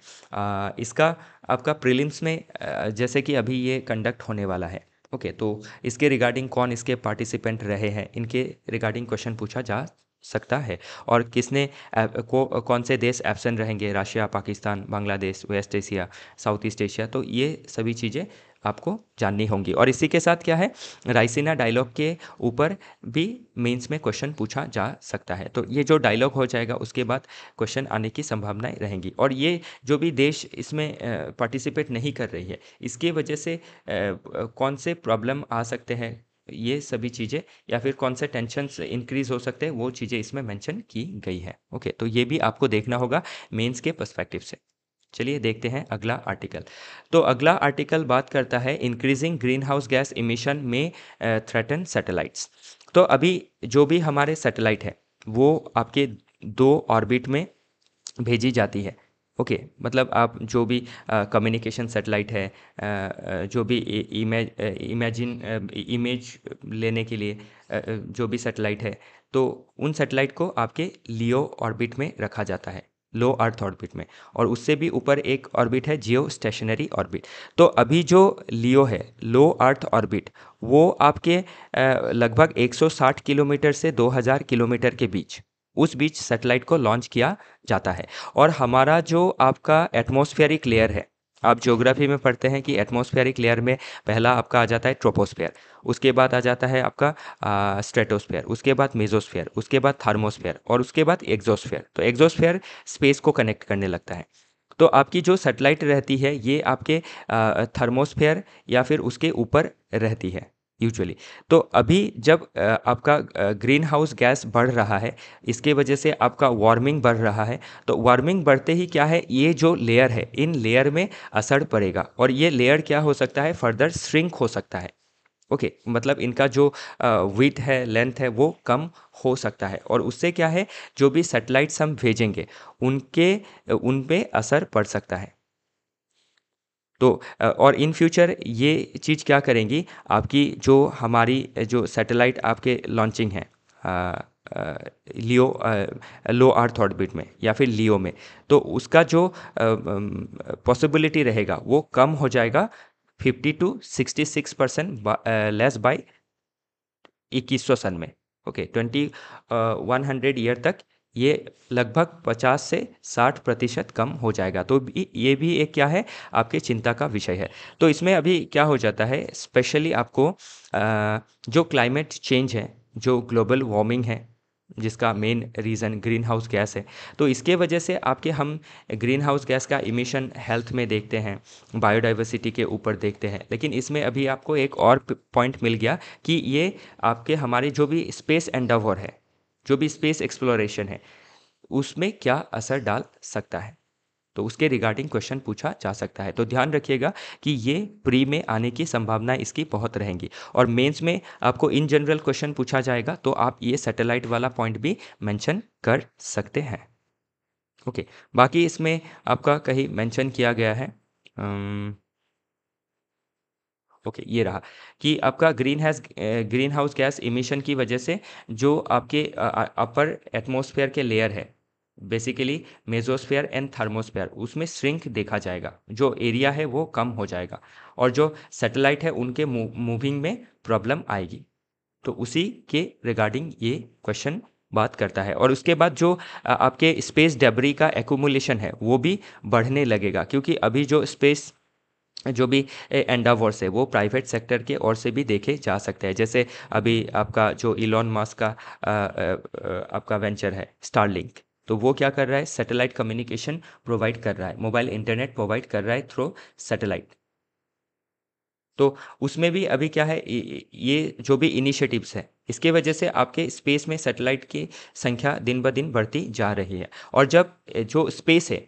इसका आपका प्रीलिम्स में जैसे कि अभी ये कंडक्ट होने वाला है, ओके, तो इसके रिगार्डिंग कौन इसके पार्टिसिपेंट रहे हैं, इनके रिगार्डिंग क्वेश्चन पूछा जा सकता है। और किसने कौन से देश एब्सेंट रहेंगे, Russia, Pakistan, Bangladesh, West Asia, South East Asia, तो ये सभी चीज़ें आपको जाननी होंगी। और इसी के साथ क्या है, राइसीना डायलॉग के ऊपर भी मेंस में क्वेश्चन पूछा जा सकता है। तो ये जो डायलॉग हो जाएगा उसके बाद क्वेश्चन आने की संभावनाएं रहेंगी। और ये जो भी देश इसमें पार्टिसिपेट नहीं कर रही है, इसकी वजह से कौन से प्रॉब्लम आ सकते हैं, ये सभी चीज़ें, या फिर कौन से टेंशन्स इंक्रीज हो सकते हैं, वो चीज़ें इसमें मेंशन की गई है। ओके, तो ये भी आपको देखना होगा मेंस के पर्सपेक्टिव से। चलिए देखते हैं अगला आर्टिकल। तो अगला आर्टिकल बात करता है increasing green house gas emission में थ्रेटन सैटेलाइट्स। तो अभी जो भी हमारे सैटेलाइट है वो आपके दो ऑर्बिट में भेजी जाती है। ओके, मतलब आप जो भी कम्युनिकेशन सैटेलाइट है, जो भी इमेज लेने के लिए जो भी सैटेलाइट है, तो उन सैटेलाइट को आपके लियो ऑर्बिट में रखा जाता है, लो अर्थ ऑर्बिट में। और उससे भी ऊपर एक ऑर्बिट है जियो स्टेशनरी ऑर्बिट। तो अभी जो लियो है, लो अर्थ ऑर्बिट, वो आपके लगभग 160 किलोमीटर से 2000 किलोमीटर के बीच, उस बीच सैटेलाइट को लॉन्च किया जाता है। और हमारा जो आपका एटमॉस्फेरिक लेयर है, आप ज्योग्राफी में पढ़ते हैं कि एटमॉस्फेरिक लेयर में पहला आपका आ जाता है ट्रोपोस्फेयर, उसके बाद आ जाता है आपका स्ट्रेटोस्फेयर, उसके बाद मेसोस्फेयर, उसके बाद थर्मोस्फेयर, और उसके बाद एग्जोस्फेयर। तो एग्जोस्फेयर स्पेस को कनेक्ट करने लगता है। तो आपकी जो सैटेलाइट रहती है ये आपके थर्मोस्फेयर या फिर उसके ऊपर रहती है यूजुअली। तो अभी जब आपका ग्रीन हाउस गैस बढ़ रहा है, इसके वजह से आपका वार्मिंग बढ़ रहा है। तो वार्मिंग बढ़ते ही क्या है, ये जो लेयर है, इन लेयर में असर पड़ेगा, और ये लेयर क्या हो सकता है, फर्दर श्रिंक हो सकता है। ओके, मतलब इनका जो विड्थ है, लेंथ है, वो कम हो सकता है। और उससे क्या है, जो भी सैटेलाइट्स हम भेजेंगे उन पे असर पड़ सकता है। तो और इन फ्यूचर ये चीज़ क्या करेंगी, आपकी जो हमारी जो सैटेलाइट आपके लॉन्चिंग है लियो लो अर्थ ऑर्बिट में या फिर लियो में, तो उसका जो पॉसिबिलिटी रहेगा वो कम हो जाएगा 50 to 66% लेस बाय 2100 सन में। ओके, 100 ईयर तक ये लगभग 50 से 60% कम हो जाएगा। तो ये भी एक क्या है, आपके चिंता का विषय है। तो इसमें अभी क्या हो जाता है, स्पेशली आपको जो क्लाइमेट चेंज है, जो ग्लोबल वार्मिंग है, जिसका main reason green house gas है, तो इसके वजह से आपके हम ग्रीन हाउस गैस का इमिशन हेल्थ में देखते हैं, बायोडाइवर्सिटी के ऊपर देखते हैं। लेकिन इसमें अभी आपको एक और पॉइंट मिल गया कि ये आपके हमारे जो भी स्पेस एंडेवर है, जो भी स्पेस एक्सप्लोरेशन है, उसमें क्या असर डाल सकता है, तो उसके रिगार्डिंग क्वेश्चन पूछा जा सकता है। तो ध्यान रखिएगा कि ये प्री में आने की संभावना इसकी बहुत रहेंगी। और मेंस में आपको इन जनरल क्वेश्चन पूछा जाएगा, तो आप ये सैटेलाइट वाला पॉइंट भी मेंशन कर सकते हैं। ओके, बाकी इसमें आपका कहीं मेंशन किया गया है, ओके, ये रहा कि आपका ग्रीन हाउस गैस इमिशन की वजह से जो आपके अपर एटमॉस्फेयर के लेयर है, बेसिकली मेजोस्फेयर एंड थर्मोस्फेयर, उसमें श्रिंक देखा जाएगा, जो एरिया है वो कम हो जाएगा, और जो सैटेलाइट है उनके मूविंग में प्रॉब्लम आएगी। तो उसी के रिगार्डिंग ये क्वेश्चन बात करता है। और उसके बाद जो आपके स्पेस डेब्री का एक्यूमुलेशन है वो भी बढ़ने लगेगा, क्योंकि अभी जो स्पेस जो भी एंडावर्स है वो प्राइवेट सेक्टर के ओर से भी देखे जा सकते हैं। जैसे अभी आपका जो इलॉन मस्क का आपका वेंचर है स्टारलिंक, तो वो क्या कर रहा है, सैटेलाइट कम्युनिकेशन प्रोवाइड कर रहा है, मोबाइल इंटरनेट प्रोवाइड कर रहा है थ्रू सैटेलाइट। तो उसमें भी अभी क्या है, ये जो भी इनिशिएटिव्स है, इसके वजह से आपके स्पेस में सैटेलाइट की संख्या दिन ब दिन बढ़ती जा रही है। और जब जो स्पेस है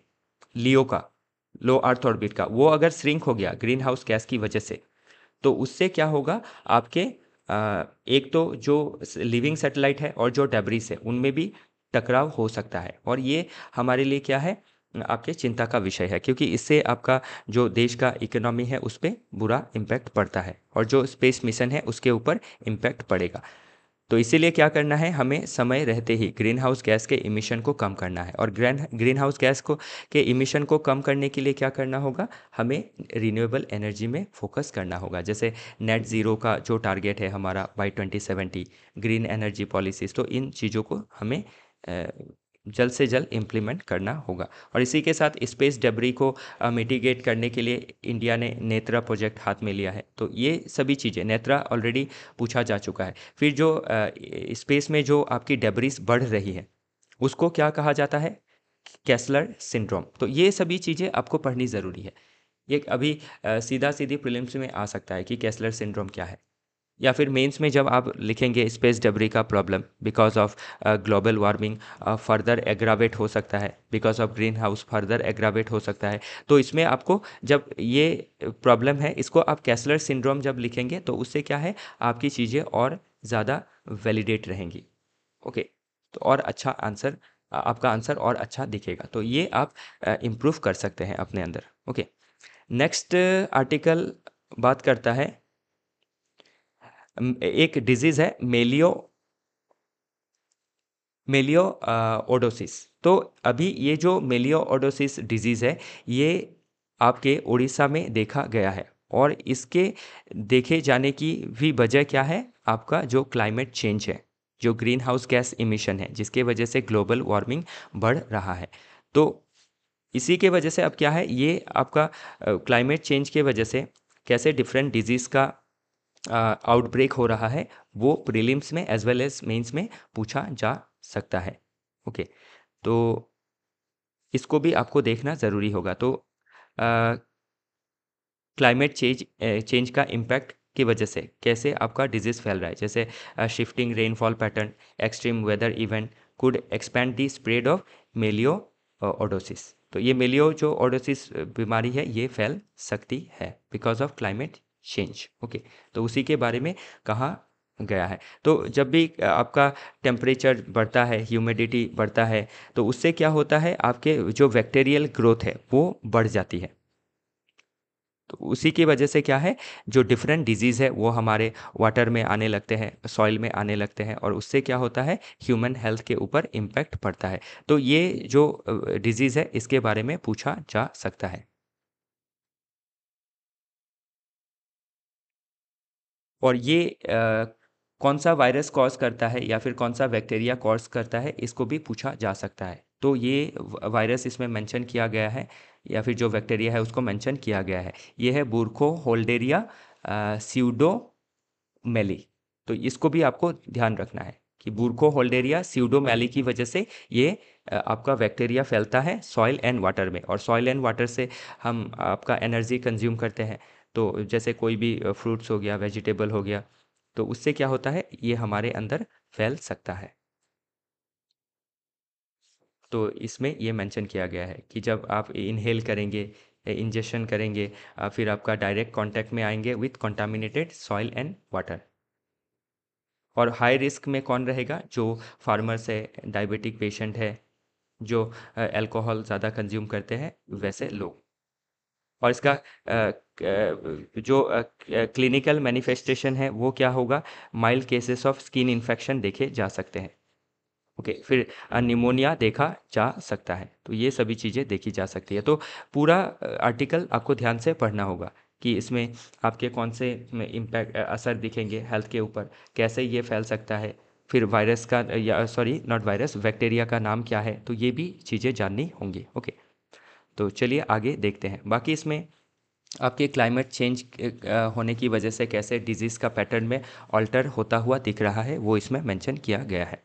लियो का, लो अर्थ ऑर्बिट का, वो अगर श्रिंक हो गया ग्रीन हाउस गैस की वजह से, तो उससे क्या होगा, आपके एक तो जो लिविंग सैटेलाइट है और जो डेब्रिस है उनमें भी टकराव हो सकता है। और ये हमारे लिए क्या है, आपके चिंता का विषय है, क्योंकि इससे आपका जो देश का इकोनॉमी है उस पर बुरा इम्पैक्ट पड़ता है, और जो स्पेस मिशन है उसके ऊपर इम्पैक्ट पड़ेगा। तो इसीलिए क्या करना है, हमें समय रहते ही ग्रीन हाउस गैस के इमिशन को कम करना है। और ग्रीन हाउस गैस को के इमिशन को कम करने के लिए क्या करना होगा, हमें रिन्यूएबल एनर्जी में फोकस करना होगा। जैसे नेट ज़ीरो का जो टारगेट है हमारा बाई 2070, ग्रीन एनर्जी पॉलिसीज़, तो इन चीज़ों को हमें जल्द से जल्द इम्प्लीमेंट करना होगा। और इसी के साथ स्पेस डेब्री को मिटिगेट करने के लिए इंडिया ने नेत्रा प्रोजेक्ट हाथ में लिया है। तो ये सभी चीज़ें, नेत्रा ऑलरेडी पूछा जा चुका है। फिर जो स्पेस में जो आपकी डेब्रिस बढ़ रही है उसको क्या कहा जाता है, केस्लर सिंड्रोम। तो ये सभी चीज़ें आपको पढ़नी ज़रूरी है। ये अभी सीधा सीधी प्रीलिम्स में आ सकता है कि केस्लर सिंड्रोम क्या है, या फिर मेंस में जब आप लिखेंगे स्पेस डेब्री का problem because of global warming further aggravate हो सकता है, because of green house further aggravate हो सकता है। तो इसमें आपको जब ये प्रॉब्लम है इसको आप केस्लर सिंड्रोम जब लिखेंगे तो उससे क्या है, आपकी चीज़ें और ज़्यादा वैलिडेट रहेंगी। ओके, तो और अच्छा आंसर, आपका आंसर और अच्छा दिखेगा। तो ये आप इम्प्रूव कर सकते हैं अपने अंदर। ओके, नेक्स्ट आर्टिकल बात करता है, एक डिजीज़ है मेलियो ओडोसिस। तो अभी ये जो मेलियो ओडोसिस डिजीज़ है ये आपके उड़ीसा में देखा गया है। और इसके देखे जाने की भी वजह क्या है, आपका जो क्लाइमेट चेंज है, जो ग्रीन हाउस गैस इमिशन है जिसके वजह से ग्लोबल वार्मिंग बढ़ रहा है। तो इसी के वजह से अब क्या है, ये आपका क्लाइमेट चेंज के वजह से कैसे डिफरेंट डिजीज़ का आउटब्रेक हो रहा है वो प्रीलिम्स में एज वेल एज मेंस में पूछा जा सकता है। ओके, तो इसको भी आपको देखना ज़रूरी होगा। तो क्लाइमेट चेंज का इम्पैक्ट की वजह से कैसे आपका डिजीज़ फैल रहा है, जैसे shifting rainfall pattern, extreme weather event could expand the spread of melioidosis. तो ये मेलियो जो ओडोसिस बीमारी है ये फैल सकती है because of climate change. Okay, तो उसी के बारे में कहा गया है। तो जब भी आपका टेम्परेचर बढ़ता है, ह्यूमिडिटी बढ़ता है, तो उससे क्या होता है, आपके जो बैक्टीरियल ग्रोथ है वो बढ़ जाती है। तो उसी की वजह से क्या है, जो डिफरेंट डिजीज़ है वो हमारे वाटर में आने लगते हैं, सॉइल में आने लगते हैं, और उससे क्या होता है, ह्यूमन हेल्थ के ऊपर इम्पैक्ट पड़ता है। तो ये जो डिजीज़ है इसके बारे में पूछा जा सकता है। और ये कौन सा वायरस कॉज करता है या फिर कौन सा बैक्टीरिया कॉज करता है इसको भी पूछा जा सकता है। तो ये वायरस इसमें मेंशन किया गया है या फिर जो बैक्टीरिया है उसको मेंशन किया गया है, ये है बुरखो होल्डेरिया स्यूडो मैली। तो इसको भी आपको ध्यान रखना है कि बुरखो होल्डेरिया स्यूडो मैली की वजह से ये आपका बैक्टीरिया फैलता है सॉइल एंड वाटर में, और सॉइल एंड वाटर से हम आपका एनर्जी कंज्यूम करते हैं। तो जैसे कोई भी फ्रूट्स हो गया, वेजिटेबल हो गया, तो उससे क्या होता है, ये हमारे अंदर फैल सकता है। तो इसमें ये मेंशन किया गया है कि जब आप इनहेल करेंगे, इंजेक्शन करेंगे, फिर आपका डायरेक्ट कांटेक्ट में आएंगे with contaminated soil and water. और हाई रिस्क में कौन रहेगा, जो फार्मर्स है, डायबिटिक पेशेंट है, जो अल्कोहल ज़्यादा कंज्यूम करते हैं वैसे लोग। और इसका जो क्लिनिकल मैनिफेस्टेशन है वो क्या होगा, mild cases of skin infection देखे जा सकते हैं। ओके, फिर निमोनिया देखा जा सकता है। तो ये सभी चीज़ें देखी जा सकती है। तो पूरा आर्टिकल आपको ध्यान से पढ़ना होगा कि इसमें आपके कौन से इम्पैक्ट असर दिखेंगे हेल्थ के ऊपर, कैसे ये फैल सकता है, फिर वायरस का या सॉरी नॉट वायरस, बैक्टीरिया का नाम क्या है, तो ये भी चीज़ें जाननी होंगी। ओके, तो चलिए आगे देखते हैं। बाकी इसमें आपके क्लाइमेट चेंज होने की वजह से कैसे डिजीज़ का पैटर्न में ऑल्टर होता हुआ दिख रहा है वो इसमें मेंशन किया गया है।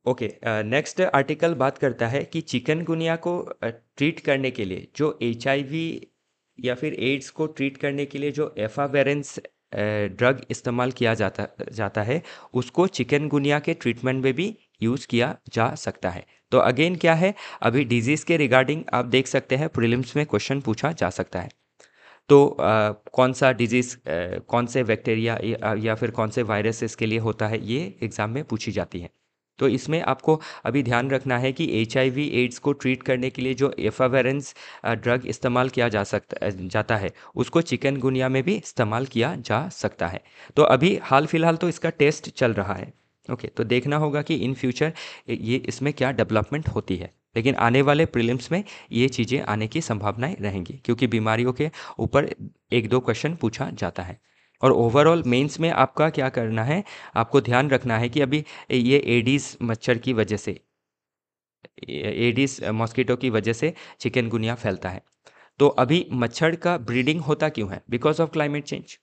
ओके, नेक्स्ट आर्टिकल बात करता है कि चिकनगुनिया को ट्रीट करने के लिए जो एचआईवी या फिर एड्स को ट्रीट करने के लिए जो एफावेरेंस ड्रग इस्तेमाल किया जाता है उसको चिकनगुनिया के ट्रीटमेंट में भी यूज़ किया जा सकता है। तो अगेन क्या है, अभी डिजीज़ के रिगार्डिंग आप देख सकते हैं प्रीलिम्स में क्वेश्चन पूछा जा सकता है। तो कौन सा डिजीज़ कौन से बैक्टीरिया या फिर कौन से वायरसेस के लिए होता है, ये एग्ज़ाम में पूछी जाती है। तो इसमें आपको अभी ध्यान रखना है कि HIV एड्स को ट्रीट करने के लिए जो एफावेरेंस ड्रग इस्तेमाल किया जाता है, उसको चिकनगुनिया में भी इस्तेमाल किया जा सकता है। तो अभी हाल फिलहाल तो इसका टेस्ट चल रहा है। ओके, तो देखना होगा कि इन फ्यूचर ये इसमें क्या डेवलपमेंट होती है, लेकिन आने वाले प्रीलिम्स में ये चीज़ें आने की संभावनाएं रहेंगी, क्योंकि बीमारियों के ऊपर एक दो क्वेश्चन पूछा जाता है। और ओवरऑल मेंस में आपका क्या करना है, आपको ध्यान रखना है कि अभी ये एडीज मच्छर की वजह से, एडीज मॉस्किटो की वजह से चिकनगुनिया फैलता है। तो अभी मच्छर का ब्रीडिंग होता क्यों है? Because of climate change.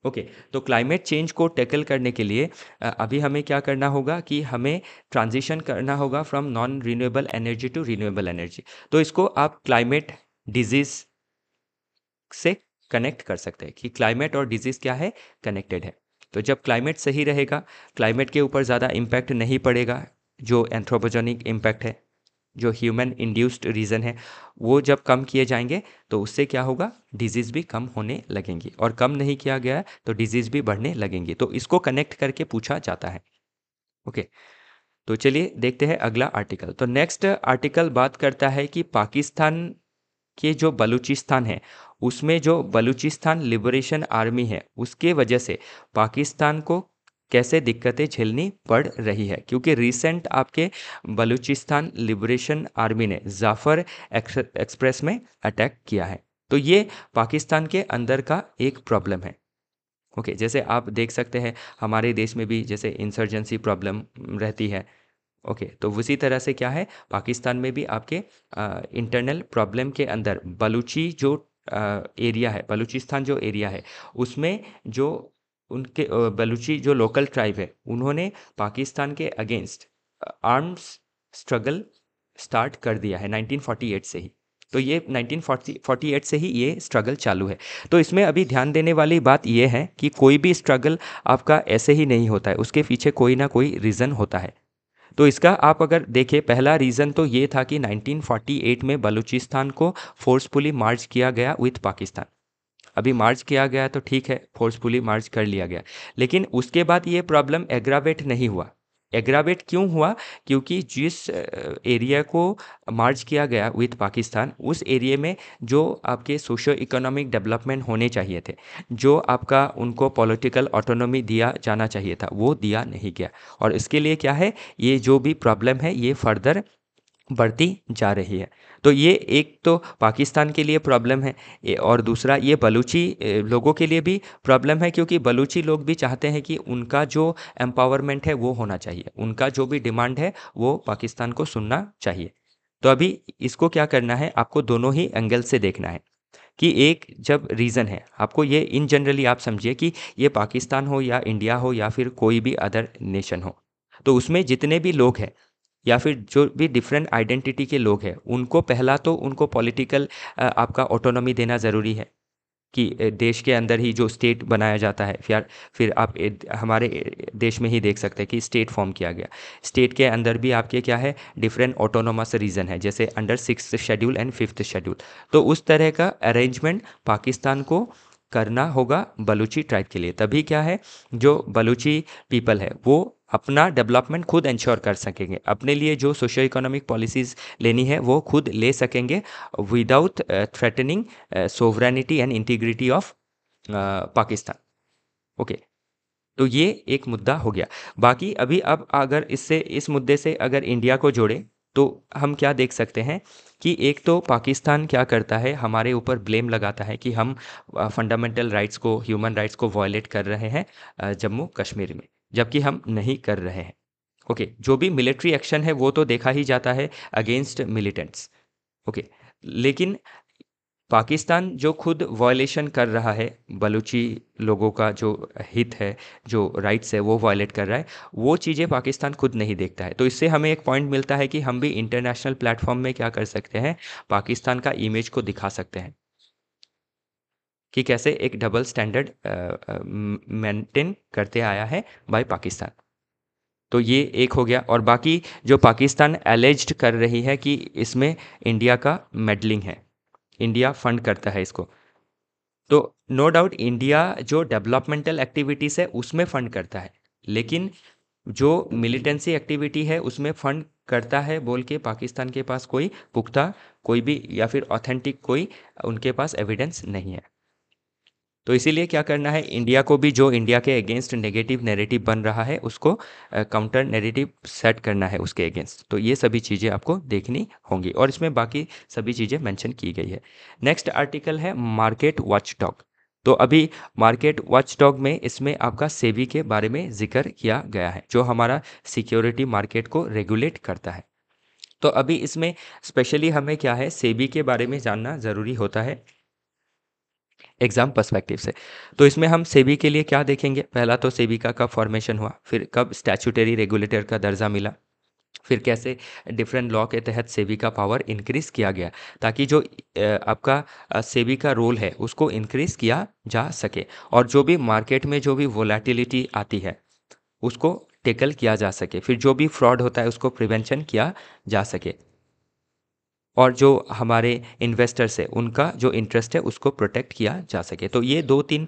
Okay, तो क्लाइमेट चेंज को टैकल करने के लिए अभी हमें क्या करना होगा कि हमें ट्रांजिशन करना होगा from non renewable energy to renewable energy. तो इसको आप क्लाइमेट डिजीज से कनेक्ट कर सकते हैं कि क्लाइमेट और डिजीज़ क्या है, कनेक्टेड है। तो जब क्लाइमेट सही रहेगा, क्लाइमेट के ऊपर ज़्यादा इम्पैक्ट नहीं पड़ेगा, जो एंथ्रोपोजेनिक इम्पैक्ट है, जो ह्यूमन इंड्यूस्ड रीज़न है, वो जब कम किए जाएंगे तो उससे क्या होगा, डिजीज़ भी कम होने लगेंगी, और कम नहीं किया गया तो डिजीज़ भी बढ़ने लगेंगी। तो इसको कनेक्ट करके पूछा जाता है। ओके, तो चलिए देखते हैं अगला आर्टिकल। तो नेक्स्ट आर्टिकल बात करता है कि पाकिस्तान के जो बलूचिस्तान है, उसमें जो बलूचिस्तान लिबरेशन आर्मी है, उसके वजह से पाकिस्तान को कैसे दिक्कतें झेलनी पड़ रही है, क्योंकि रिसेंट आपके बलूचिस्तान लिबरेशन आर्मी ने जाफर एक्सप्रेस में अटैक किया है। तो ये पाकिस्तान के अंदर का एक प्रॉब्लम है। ओके, जैसे आप देख सकते हैं हमारे देश में भी जैसे इंसर्जेंसी प्रॉब्लम रहती है। ओके, तो उसी तरह से क्या है, पाकिस्तान में भी आपके इंटरनल प्रॉब्लम के अंदर बलूची जो एरिया है, बलूचिस्तान जो एरिया है, उसमें जो उनके बलूची जो लोकल ट्राइब है, उन्होंने पाकिस्तान के अगेंस्ट आर्म्स स्ट्रगल स्टार्ट कर दिया है 1948 से ही। तो ये 1948 से ही ये स्ट्रगल चालू है। तो इसमें अभी ध्यान देने वाली बात ये है कि कोई भी स्ट्रगल आपका ऐसे ही नहीं होता है, उसके पीछे कोई ना कोई रीज़न होता है। तो इसका आप अगर देखें, पहला रीज़न तो ये था कि 1948 में बलूचिस्तान को फोर्सफुली मार्च किया गया विथ पाकिस्तान। अभी मार्च किया गया तो ठीक है, फोर्सफुली मार्च कर लिया गया, लेकिन उसके बाद ये प्रॉब्लम एग्रावेट नहीं हुआ। एग्रावेट क्यों हुआ? क्योंकि जिस एरिया को मार्च किया गया विथ पाकिस्तान, उस एरिया में जो आपके सोशो इकोनॉमिक डेवलपमेंट होने चाहिए थे, जो आपका उनको पॉलिटिकल ऑटोनॉमी दिया जाना चाहिए था, वो दिया नहीं गया। और इसके लिए क्या है, ये जो भी प्रॉब्लम है ये फर्दर बढ़ती जा रही है। तो ये एक तो पाकिस्तान के लिए प्रॉब्लम है, और दूसरा ये बलूची लोगों के लिए भी प्रॉब्लम है, क्योंकि बलूची लोग भी चाहते हैं कि उनका जो एम्पावरमेंट है वो होना चाहिए, उनका जो भी डिमांड है वो पाकिस्तान को सुनना चाहिए। तो अभी इसको क्या करना है, आपको दोनों ही एंगल से देखना है कि एक जब रीज़न है, आपको ये इन जनरली आप समझिए कि ये पाकिस्तान हो या इंडिया हो या फिर कोई भी अदर नेशन हो, तो उसमें जितने भी लोग हैं या फिर जो भी डिफरेंट आइडेंटिटी के लोग हैं, उनको पहला तो उनको पॉलिटिकल आपका ऑटोनॉमी देना ज़रूरी है कि देश के अंदर ही जो स्टेट बनाया जाता है, फिर आप हमारे देश में ही देख सकते हैं कि स्टेट फॉर्म किया गया। स्टेट के अंदर भी आपके क्या है, डिफरेंट ऑटोनोमस रीजन है, जैसे under 6th schedule and 5th schedule. तो उस तरह का अरेंजमेंट पाकिस्तान को करना होगा बलूची ट्राइब के लिए, तभी क्या है, जो बलूची पीपल है वो अपना डेवलपमेंट खुद इंश्योर कर सकेंगे, अपने लिए जो सोशो इकोनॉमिक पॉलिसीज़ लेनी है वो खुद ले सकेंगे without threatening sovereignty and integrity of Pakistan. Okay, तो ये एक मुद्दा हो गया। बाकी अभी अब अगर इस मुद्दे से अगर इंडिया को जोड़े तो हम क्या देख सकते हैं कि एक तो पाकिस्तान क्या करता है, हमारे ऊपर ब्लेम लगाता है कि हम फंडामेंटल राइट्स को, ह्यूमन राइट्स को वायलेट कर रहे हैं जम्मू कश्मीर में, जबकि हम नहीं कर रहे हैं। ओके, जो भी मिलिट्री एक्शन है वो तो देखा ही जाता है अगेंस्ट मिलिटेंट्स। ओके, लेकिन पाकिस्तान जो खुद वायलेशन कर रहा है, बलूची लोगों का जो हित है, जो राइट्स है, वो वायलेट कर रहा है, वो चीज़ें पाकिस्तान खुद नहीं देखता है। तो इससे हमें एक पॉइंट मिलता है कि हम भी इंटरनेशनल प्लेटफॉर्म में क्या कर सकते हैं, पाकिस्तान का इमेज को दिखा सकते हैं कि कैसे एक डबल स्टैंडर्ड मेंटेन करते आया है बाय पाकिस्तान। तो ये एक हो गया, और बाकी जो पाकिस्तान एलेज्ड कर रही है कि इसमें इंडिया का मेडलिंग है, इंडिया फंड करता है इसको। तो नो डाउट इंडिया जो डेवलपमेंटल एक्टिविटीज़ है उसमें फंड करता है, लेकिन जो मिलिटेंसी एक्टिविटी है उसमें फंड करता है बोल के पाकिस्तान के पास कोई पुख्ता कोई भी या फिर ऑथेंटिक कोई उनके पास एविडेंस नहीं है। तो इसीलिए क्या करना है, इंडिया को भी जो इंडिया के अगेंस्ट नेगेटिव नैरेटिव बन रहा है उसको काउंटर नैरेटिव सेट करना है उसके अगेंस्ट। तो ये सभी चीज़ें आपको देखनी होंगी और इसमें बाकी सभी चीज़ें मेंशन की गई है। नेक्स्ट आर्टिकल है मार्केट वॉचडॉग। तो अभी मार्केट वॉचडॉग में इसमें आपका सेबी के बारे में जिक्र किया गया है जो हमारा सिक्योरिटी मार्केट को रेगुलेट करता है। तो अभी इसमें स्पेशली हमें क्या है, सेबी के बारे में जानना ज़रूरी होता है एग्जाम पर्सपेक्टिव से। तो इसमें हम सेबी के लिए क्या देखेंगे, पहला तो सेबी का कब फॉर्मेशन हुआ, फिर कब स्टैट्यूटरी रेगुलेटर का दर्जा मिला, फिर कैसे डिफरेंट लॉ के तहत सेबी का पावर इंक्रीज किया गया ताकि जो आपका सेबी का रोल है उसको इंक्रीज किया जा सके और जो भी मार्केट में जो भी वोलेटिलिटी आती है उसको टेकल किया जा सके, फिर जो भी फ्रॉड होता है उसको प्रिवेंशन किया जा सके और जो हमारे इन्वेस्टर्स है उनका जो इंटरेस्ट है उसको प्रोटेक्ट किया जा सके। तो ये दो तीन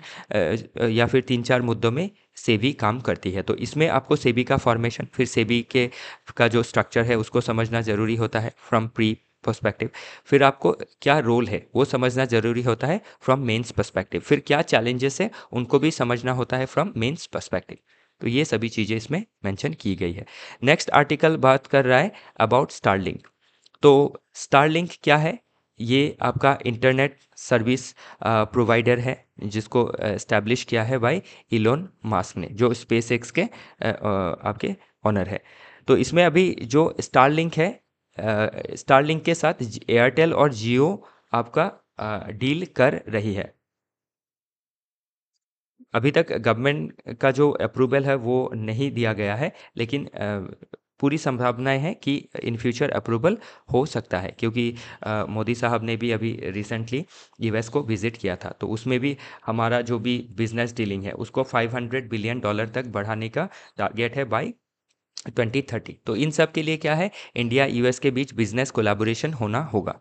या फिर तीन चार मुद्दों में सेबी काम करती है। तो इसमें आपको सेबी का फॉर्मेशन, फिर सेबी के का जो स्ट्रक्चर है उसको समझना ज़रूरी होता है फ्रॉम प्री पर्सपेक्टिव, फिर आपको क्या रोल है वो समझना ज़रूरी होता है फ्रॉम मेंस पर्सपेक्टिव, फिर क्या चैलेंजेस है उनको भी समझना होता है फ्रॉम मेंस पर्सपेक्टिव। तो ये सभी चीज़ें इसमें मेंशन की गई है। नेक्स्ट आर्टिकल बात कर रहा है अबाउट स्टारलिंक। तो स्टारलिंक क्या है, ये आपका इंटरनेट सर्विस प्रोवाइडर है जिसको एस्टैब्लिश किया है बाय इलोन मास्क ने, जो स्पेस एक्स के आपके ऑनर है। तो इसमें अभी जो स्टारलिंक है, स्टारलिंक के साथ एयरटेल और जियो आपका डील कर रही है। अभी तक गवर्नमेंट का जो अप्रूवल है वो नहीं दिया गया है, लेकिन पूरी संभावनाएं हैं कि इन फ्यूचर अप्रूवल हो सकता है क्योंकि मोदी साहब ने भी अभी रिसेंटली यूएस को विजिट किया था। तो उसमें भी हमारा जो भी बिजनेस डीलिंग है उसको $500 बिलियन तक बढ़ाने का टारगेट है बाय 2030। तो इन सब के लिए क्या है, इंडिया यूएस के बीच बिजनेस कोलैबोरेशन होना होगा।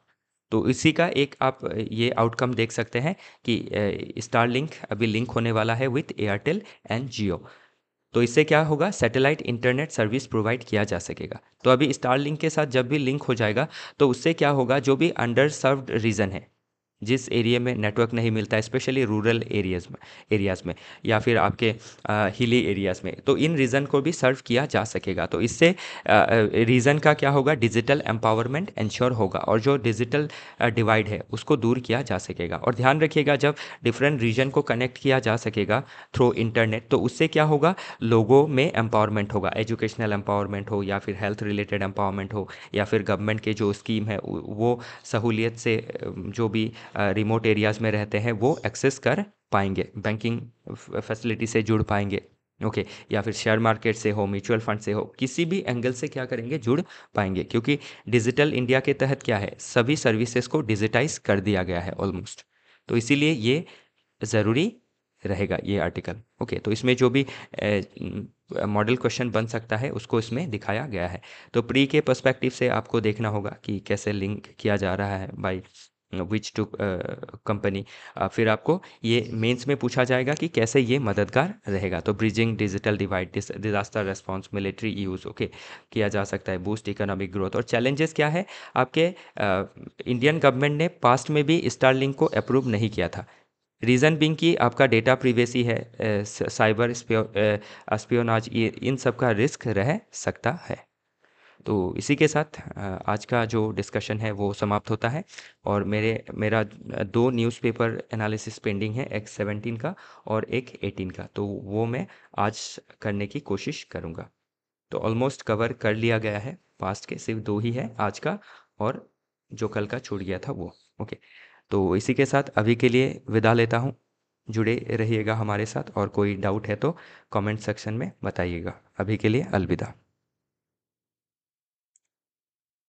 तो इसी का एक आप ये आउटकम देख सकते हैं कि स्टारलिंक अभी लिंक होने वाला है विथ एयरटेल एंड जियो। तो इससे क्या होगा, सैटेलाइट इंटरनेट सर्विस प्रोवाइड किया जा सकेगा। तो अभी स्टारलिंक के साथ जब भी लिंक हो जाएगा तो उससे क्या होगा, जो भी अंडर सर्व्ड रीजन है, जिस एरिया में नेटवर्क नहीं मिलता है, स्पेशली रूरल एरियाज़ में या फिर आपके हिली एरियाज़ में, तो इन रीजन को भी सर्व किया जा सकेगा। तो इससे रीजन का क्या होगा, डिजिटल एम्पावरमेंट इंश्योर होगा और जो डिजिटल डिवाइड है उसको दूर किया जा सकेगा। और ध्यान रखिएगा, जब डिफरेंट रीजन को कनेक्ट किया जा सकेगा थ्रू इंटरनेट तो उससे क्या होगा, लोगों में एम्पावरमेंट होगा, एजुकेशनल एम्पावरमेंट हो या फिर हेल्थ रिलेटेड एम्पावरमेंट हो या फिर गवर्नमेंट के जो स्कीम है वो सहूलियत से जो भी रिमोट एरियाज़ में रहते हैं वो एक्सेस कर पाएंगे, बैंकिंग फैसिलिटी से जुड़ पाएंगे। ओके, या फिर शेयर मार्केट से हो, म्यूचुअल फंड से हो, किसी भी एंगल से क्या करेंगे, जुड़ पाएंगे क्योंकि डिजिटल इंडिया के तहत क्या है, सभी सर्विसेज को डिजिटाइज कर दिया गया है ऑलमोस्ट। तो इसीलिए ये ज़रूरी रहेगा ये आर्टिकल। ओके, तो इसमें जो भी मॉडल क्वेश्चन बन सकता है उसको इसमें दिखाया गया है। तो प्री के पर्सपेक्टिव से आपको देखना होगा कि कैसे लिंक किया जा रहा है बाय विच टू कंपनी। फिर आपको ये मेंस में पूछा जाएगा कि कैसे ये मददगार रहेगा। तो bridging digital divide, disaster response, military use okay किया जा सकता है, बूस्ट इकोनॉमिक ग्रोथ। और चैलेंजेस क्या है, आपके इंडियन गवर्नमेंट ने पास्ट में भी स्टारलिंक को अप्रूव नहीं किया था। रीज़न बिंग कि आपका डेटा प्रिवेसी है, साइबर स्पियोनाज, ये इन सब का रिस्क रह सकता है। तो इसी के साथ आज का जो डिस्कशन है वो समाप्त होता है और मेरा दो न्यूज़पेपर एनालिसिस पेंडिंग है, एक 17 का और एक 18 का, तो वो मैं आज करने की कोशिश करूँगा। तो ऑलमोस्ट कवर कर लिया गया है, पास्ट के सिर्फ दो ही है, आज का और जो कल का छूट गया था वो। ओके, तो इसी के साथ अभी के लिए विदा लेता हूँ। जुड़े रहिएगा हमारे साथ और कोई डाउट है तो कमेंट सेक्शन में बताइएगा। अभी के लिए अलविदा।